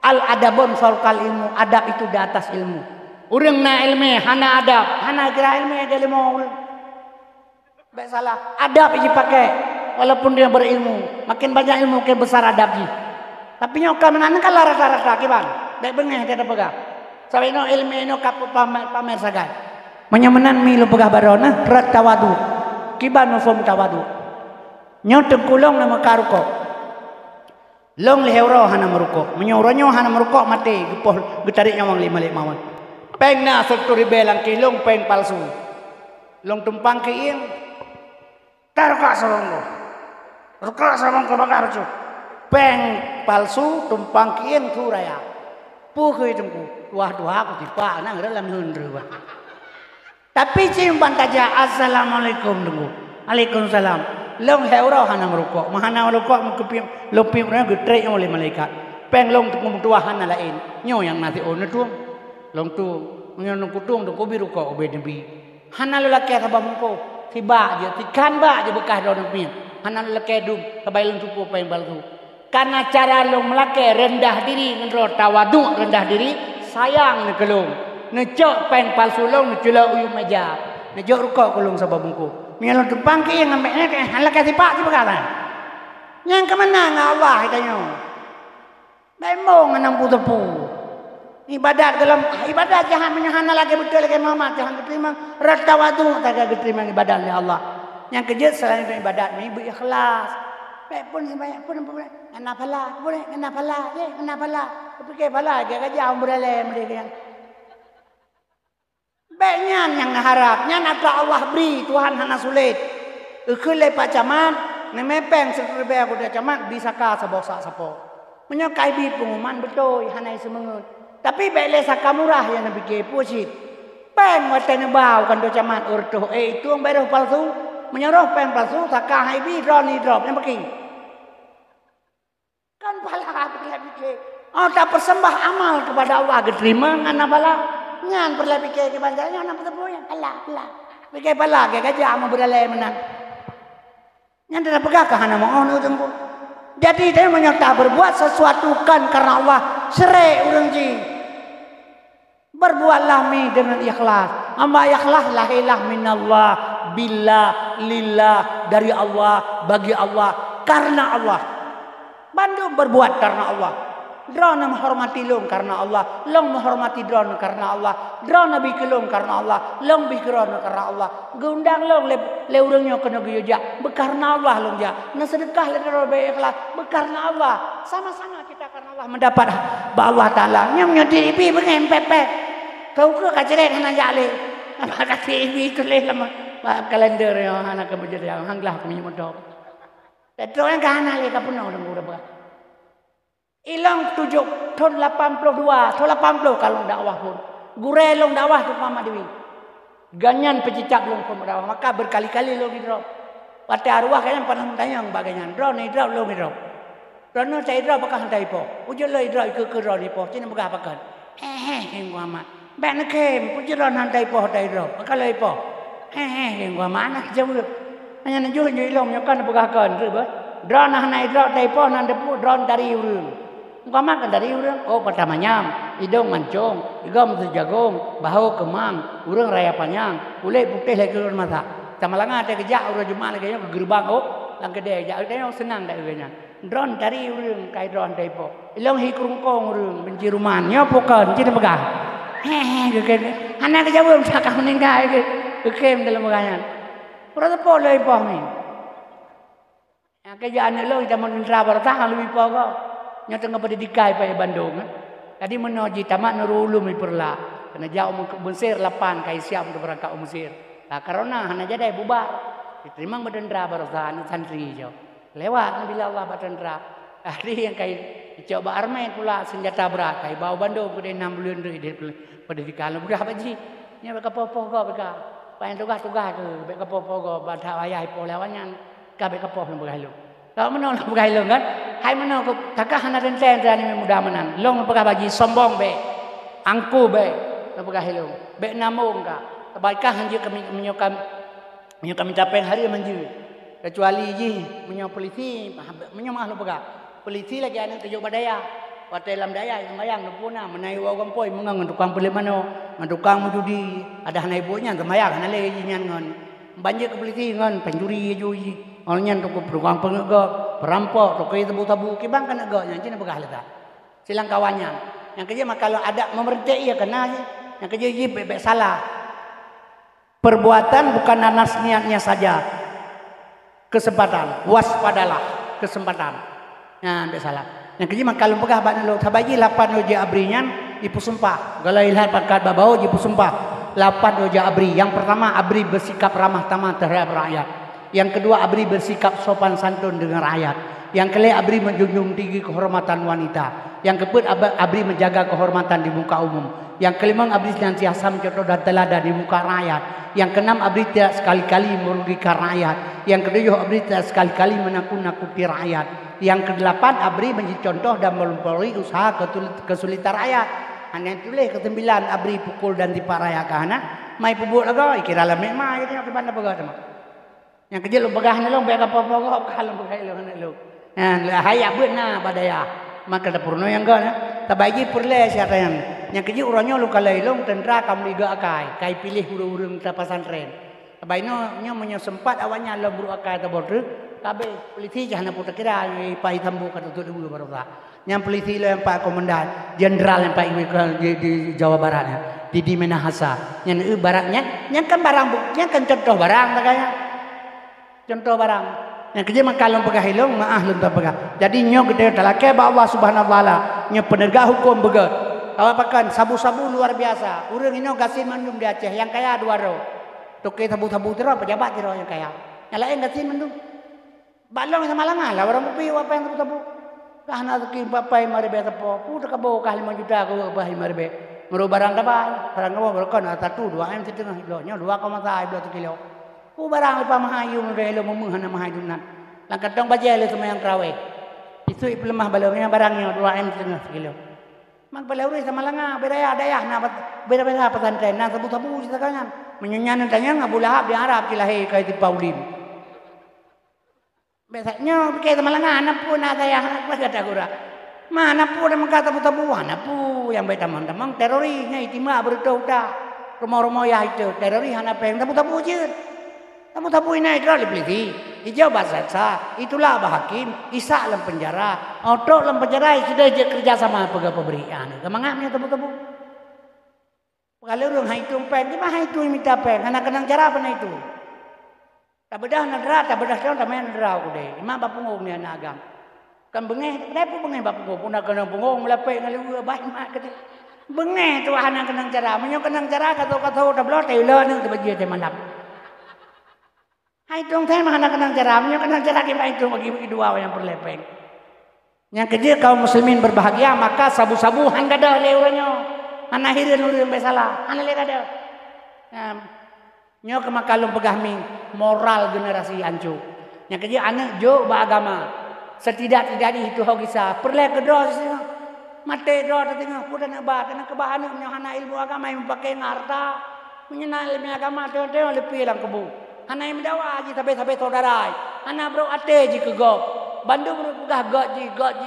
Al adabun fawqal ilmu. Adab itu di atas ilmu. Urang na ilmu hana adab. Hana kira ilmu ada 5 urang. Baik salah. Adab ini pakai. Walaupun dia berilmu. Makin banyak ilmu makin besar adabnya. Tapi nyokan menanam kalau rata-rata kiban. Baik bengeh kita pegang. Sampai no ilmu no kapu pamer sagai. Menyamanan mi lu pegah barona rat tawadu. Kiban no fom tawadu. Nyoteng kulong nama karuko. Long lehero hana meruko. Menyoronyo hana meruko mati gepoh getarik nyawang 5 mawon. Peng na sektor belang kilong peng palsu. Long tumpang kiing. Taruka saronggo. Ruka saronggo bakar cu. Peng palsu tumpang kiing tu raya. Puh ke tungku. Wah doa aku tipa nang dalam hundru. Tapi simpan saja assalamualaikum tunggu. Waalaikumsalam. Long hero hana merukuk. Mahana merukuk mengkepim lopim orang getrek oleh malaikat. Peng long tunggu tua hana lain. Nyo yang nanti ono tuang. Long tu nyo nung kutung tu kobi rukuk obe nabi. Hana lelaki sabah mengko. Tiba je tikan ba je bekah do nabi. Hana lelaki dum kebai long tupu peng baltu. Karena cara long melaki rendah diri ngendro tawadu rendah diri sayang ne kelong. Necok peng palsu long necula uyu meja. Necok rukuk kulung sabah mengko. Mialon tumpang ke yang ambeknya ke halak kasi pak si berkata. Yang kemana ngah Allah katanya. Memang enam tepu. Ibadat dalam ibadat jahan menyahana lagi betul lagi Muhammad jahan diterima rata wadu tak diterima ibadat oleh Allah. Yang kejut selain itu ibadat ni berikhlas. Baik pun sebanyak pun kena pala, boleh kena pala, kena pala. Fikir pala dia kerja umur dalam mereka yang baiknya yang harap, yang apa Allah beri Tuhan hana sulit. Ukule pacaman, nemepeng sekerbe aku dia camat bisa kah sabosak sapo. Menyokai bi pengumuman betul hana semengut. Tapi baiklah saka murah yang nabi ke pusit. Peng watene bau kan do camat urtuh itu ang baru palsu. Menyuruh peng palsu saka hai bi drone drop yang beking. Kan pala pikir. Oh tak persembah amal kepada Allah diterima ngana pala. Ngan perlah fikir ke banjarnya nak bertemu yang Allah. Fikir pala ke gajah mau berdalai menang. Yang tidak pegah ke hana mau onu tunggu. Jadi dia menyerta berbuat sesuatu kan karena Allah serai urang ji. Berbuatlah mi dengan ikhlas. Amma ikhlas la ilaha minallah billah lillah dari Allah bagi Allah karena Allah. Bandung berbuat karena Allah. Drone menghormati long karena Allah, long menghormati drone karena Allah, drone nabi kelong karena Allah, long bikron karena Allah. Gundang long le urangnya kena geja, bekarna Allah long ja. Na sedekah le robe ikhlas, bekarna Allah. Sama-sama kita karena Allah mendapat ba Allah taala. Nyam nyodi ibi bengen pepe. Kau ke kaceret hana jale. Apa TV tulis lama kalender yang anak kemudian yang hanglah kami modal. Tetap yang kanan lagi kapuno dong udah berapa? Ilang 7 tahun 82, tahun 80 kalau dakwah pun. Gurelong dakwah tu Mama Dewi. Ganyan pecicap long pun dakwah maka berkali-kali lo drop. Pati arwah kayaknya pernah tanya bagainya. Drop ni drop lo drop. Drop no saya drop bakal hantai po. Ujung lo drop ke drop ni po. Cina bakal pakai. Yang gua mak. Bek nak kem. Ujung lo hantai po hantai drop. Bakal lo po. Yang gua mana jauh. Hanya nak jual ilong nyokan bakal kan. Drop nak hantai drop hantai po nak depu drop dari urung. Gua makan dari urang. Oh pertamanya hidung mancung, igam jagung, bahu kemang, urang raya panjang, kulit putih lagi keluar mata. Sama langa ada kejak urang Jumat lagi ke gerbang oh, lang kedai jak dia senang dak urangnya. Drone dari urang kai drone dai po. Ilong hi krungkong urang benci ruman nyo pokan cina pegang. Ke anak jawab sakang ninggal ke kem dalam pegangan. Berapa po lei po ni. Ya kerjaan lo kita menra bertahan lebih po kau. Nya tengah pendidikan pada Bandung. Tadi menuju tamat Nurul Ulum perla. Kena jauh Mesir 8 kai siap untuk berangkat ke Mesir. Lah karena hana jadi bubar. Diterima berdendra barusan santri jo. Lewat bila Allah berdendra. Ahli yang kai coba armen pula senjata berat kai bawa Bandung ke 6 bulan dari pendidikan. Budak apa ji? Nya beka popo go beka. Pain tugas-tugas ke beka popo go badak ayah po lawannya. Ka beka popo lu. Kalau menolak bukai long kan, hai menolak takah hana renten ni mudah menan. Long pegah bagi sombong be, angku be, pegah long, be namung ka. Baikah hanjir kami menyokam minta pen hari manju. Kecuali ji menyok polisi, menyok mahlu pegah. Polisi lagi anu tujuh badaya, patai lam daya yang mayang nupuna menai wagam poi mengang tukang pelik mano, tukang judi, ada hanai ibunya gemayang hana lagi nyan ngon. Banjir ke polisi ngon penjuri juji. Orangnya untuk berukang pengegak, perampok, tokai tabu-tabu, kibang kan agaknya, cina begah letak. Silang kawannya. Yang kerja mah kalau ada memerintah iya kena aja. Yang kerja iya bebek salah. Perbuatan bukan nanas niatnya saja. Kesempatan, waspadalah kesempatan. Nah, bebek salah. Yang kerja mah kalau pegah bak nelo, tabaji 8 uji abrinya, ipu sumpah. Kalau ilhat pakat babau, ipu sumpah. 8 uji abri. Yang pertama abri bersikap ramah tamah terhadap rakyat. Yang kedua abri bersikap sopan santun dengan rakyat. Yang kelima abri menjunjung tinggi kehormatan wanita. Yang keempat abri menjaga kehormatan di muka umum. Yang kelima abri senantiasa mencontoh dan teladan di muka rakyat. Yang keenam abri tidak sekali-kali merugikan rakyat. Yang ketujuh abri tidak sekali-kali menakut-nakuti rakyat. Yang kedelapan abri menjadi contoh dan mempelai usaha kesulitan rakyat. Hanya tulis kesembilan abri pukul dan tipa rakyat kahana. Mai pubuk lagi kira lah memang kita nak mana pegang sama. Yang kerja lu begah ni lu bega apa-apa kalau begah lu ni lu. Nah, hayat buat na badaya. Maka dapurno yang kan, tabaji perle siapa yang. Yang kerja orangnya lu kalau lu tendra kamu liga akai, kai pilih urung-urung ta pesantren. Tabaino nya menyo sempat awalnya lu buru akai ta bodu, kabe polisi jangan putar kira pai tambu kata tu dulu baru tak. Yang polisi lu yang Pak Komandan Jenderal yang Pak di Jawa Barat ya, di Minahasa. Yang baratnya, yang kan barang buktinya kan contoh barang tak kaya. Contoh barang yang kerja makalong pegah hilong maah lunta pegah. Jadi nyo gede talake ba Allah Subhanahu wa taala nyo penegak hukum begat. Awapakan sabu-sabu luar biasa. Urang ino gasin mandum di Aceh yang kaya 2 ro. Toke sabu-sabu tiro pejabat tiro yang kaya. Yang lain gasin mandum. Balong sama langal lah orang mupi apa yang sabu-sabu. Kahna tuki papai marbe tapo. Pu ka bo kah 5 juta ko bah marbe. Mero barang dapat. Barang kamu berkon atatu 2 m setengah kilo. Nyo 2,5 kilo. Ku barang lepas mahayu mereka memuhana mahayu nan. Langkat dong baca le sama yang terawih. Itu lemah balongnya barangnya 2 m setengah kilo. Mang balauri sama langa beraya daya na beda-beda pesantren na sabu-sabu sitakangan. Menyanyi tanya Abu Lahab di Arab kilahi kai di Paulim. Besoknya kai sama langa anak pun ada yang apa kata gura. Mana pun ada mengkata sabu-sabu anak pun yang baik teman-teman terorisnya itima berdoa. Rumah-rumah ya itu teroris anak peng sabu-sabu je. Tamu-tamu ini itu oleh polisi, hijau bahasa itulah Abah Hakim, Isa dalam penjara, Oto dalam penjara sudah kerja sama pegawai pemberian. Kemangamnya tamu-tamu. Kalau orang hitung pen, gimana itu minta pen? Anak kenang cara apa itu? Tak bedah nadra, tak bedah tahun, tak main nadra aku deh. Imam bapungong ni anak agam. Kan bengeh, kenapa bengeh bapungong? Pun nak kenang bapungong melepek ngalu baik mak kata. Bengeh tu anak kenang cara. Menyo kenang cara kata-kata udah belum telo ni tu bagi dia malam. Hai tong teh mah anak kenang cara. Menyo kenang cara kita itu bagi dua yang berlepeng. Yang kerja kaum muslimin berbahagia maka sabu-sabu han kada le uranyo. Anak hireun urang salah. Han le kada. Nyo kemakalum pegahmi moral generasi ancu. Yang kerja anak jo beragama. Setidak-tidaknya itu hogisa. Perle kedos mate do tengah pudan ba kena kebahan nyo hana ilmu agama yang pakai ngarta. Menyena ilmu agama teo lepi lang kebu. Hana yang mendawa ji tabe-tabe saudara. Hana bro ate ji ke gop. Bandung bro pegah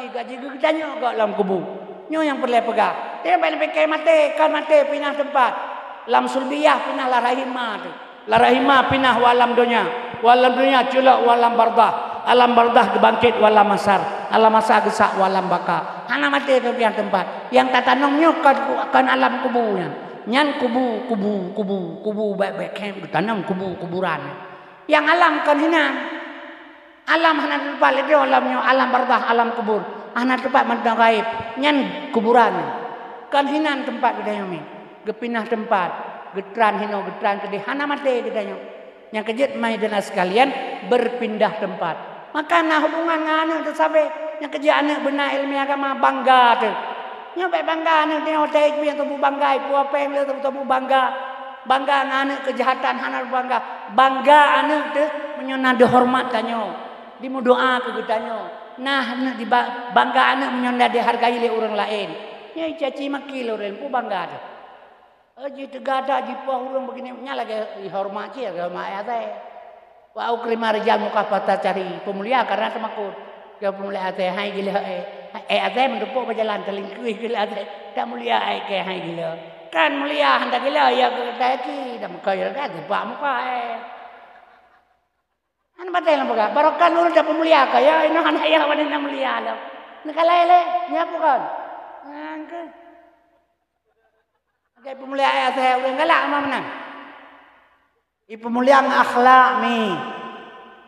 gaji gedanyo gak lam kebu. Nyo yang perle pegah. Dia bae pakai mate kan mate pindah tempat. Lam sulbiyah pindah larahima tu. Larahima pindah walam dunia. Walam dunia culak walam bardah. Alam bardah kebangkit walam masar. Alam masar gesak walam baka. Hana mati tu yang tempat. Yang tatanongnya kan alam kuburan. Nyan kubu baik-baik kem tanam kuburan. Yang alam kan hinan. Alam hana tempat itu alamnya alam bardah alam kubur. Hana tempat madang gaib. Nyan kuburan. Kan hinan tempat gedanya mi. Gepinah tempat. Getran hino getran kedih. Hana mati gedanya. Yang kejut mai dan sekalian berpindah tempat. Maka nah hubungan ngana tu sampai yang kerja anak benar ilmu agama bangga tu. Nyampe bangga anak tengok taik yang tu bangga, ipu apa yang tu bangga. Bangga anak kejahatan anak bangga. Bangga anak tu menyona dihormat tanyo. Dimu doa ke getanyo. Nah di bangga anak menyona dihargai oleh orang lain. Nyai caci maki le orang pu bangga tu. Aji tegada ji puah orang begini nyala ke dihormat je ke mak ayat. Wa ukrima rijal muka patah cari pemulia karena semakut. Kau pemulia ate hai gila ate mendupuk berjalan telingkuih gila ate tak mulia ke hai gila. Kan mulia hendak gila ya ke taki dah muka ya kan tiba muka Han batai lah baga. Barokah nur dah pemulia ka ya ino han ayah wadina mulia lah. Nakalele nya bukan. Angke. Kayak pemulia ate urang galak mah menang. Ibu mulia akhlak mi.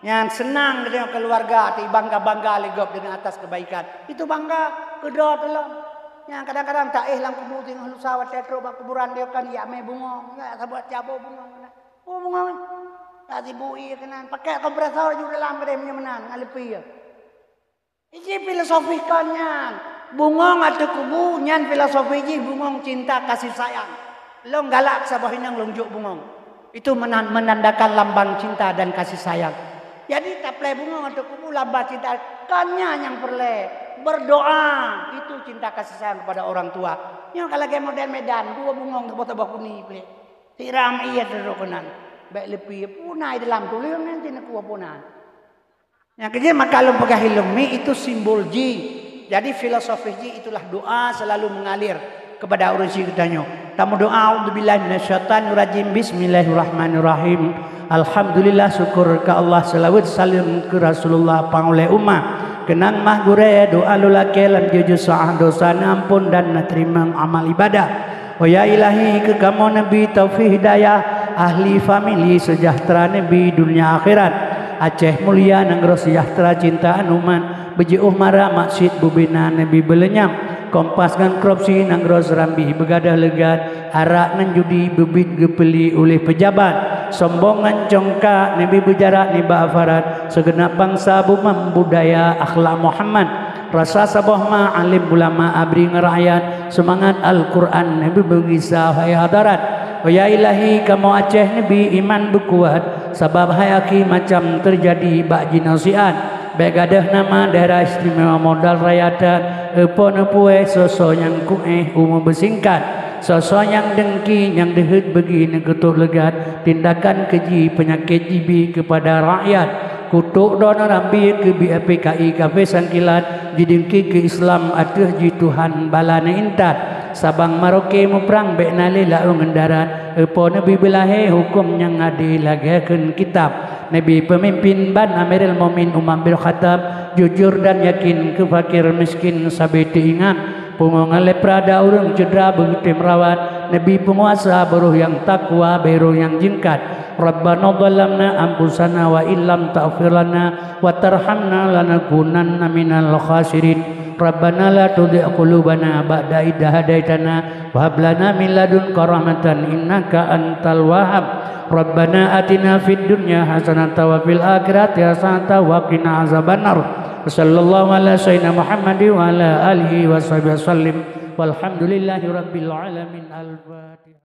Yang senang dengan keluarga, ti bangga-bangga legop dengan atas kebaikan. Itu bangga kedua telah. Yang kadang-kadang tak lang kubu tengok lu sawat tetro bak kuburan dia kan ya me bunga. Ya sabat jabo bunga. Oh bunga. Tak dibui kenan. Pakai kompresor juga dalam gede menan ngalepi ya. Ini filosofikannya. Bungong atau kubu nyan filosofi ji bungong cinta kasih sayang. Long galak sabah hinang lonjuk bungong. Itu menandakan lambang cinta dan kasih sayang. Jadi tak play bunga untuk kubu lambang cinta. Kannya yang perle berdoa. Itu cinta kasih sayang kepada orang tua. Yang kalau kayak model Medan, dua bungong tebak-tebak kuni play. Tiram iya terokonan. Baik lebih punai dalam tulisan nanti nak kuah punai. Yang kerja maka kalau pakai hilmi itu simbol ji. Jadi filosofi ji itulah doa selalu mengalir kepada orang si katanya. Tamu doa auzubillahi minasyaitanir rajim bismillahirrahmanirrahim. Alhamdulillah syukur ke Allah selawat salim ke Rasulullah pangoleh ummah. Kenang mah gure doa lulake lan jujur sah dosa ampun dan terima amal ibadah. Oh ya ilahi ke kamu nabi taufik hidayah ahli famili sejahtera nabi dunia akhirat. Aceh mulia nanggro sejahtera cintaan umat beji umara maksud bubina nabi belenyam. Kompas dengan korupsi nanggro serambi begadah legat arak nan judi bebit gepeli oleh pejabat sombongan congkak nabi berjarak ni ba'afarat segenap bangsa bumam budaya akhlak Muhammad rasa sabah ma alim ulama abri ngerakyat semangat Al-Quran nabi bergisah hai hadarat oh ya ilahi kamu Aceh nabi iman berkuat sebab hayaki macam terjadi ba'ji nasihat begadah nama daerah istimewa modal rakyat Epon-epue sosok yang kueh umum bersingkat sosok yang dengki yang dehet begini ketuk legat tindakan keji penyakit jibi kepada rakyat kutuk dona rambi ke BPKI kafe sangkilat jidengki ke Islam atuh ji Tuhan balana intat Sabang Maroke muprang bek nalila ngendarat epon nabi belahe hukum yang adil lagakeun kitab Nabi pemimpin ban Amirul Mukminin Umar bin Khattab jujur dan yakin ke fakir miskin sabiti ingat pungongan leprada urang cedera begitu merawat Nabi penguasa beruh yang takwa beruh yang jingkat Rabbana dhalamna anfusana wa illam taghfir lana wa tarhamna lanakunanna minal khasirin Rabbana la tudzi' qulubana ba'da idh hadaitana wa hab lana min ladunka rahmatan innaka antal wahhab. Rabbana atina fid dunya hasanatan wa fil akhirati hasanatan wa qina azabannar. Sallallahu ala sayyidina Muhammad wa ala alihi wa sahbihi wasallim. Walhamdulillahi rabbil alamin. Al-Fatihah.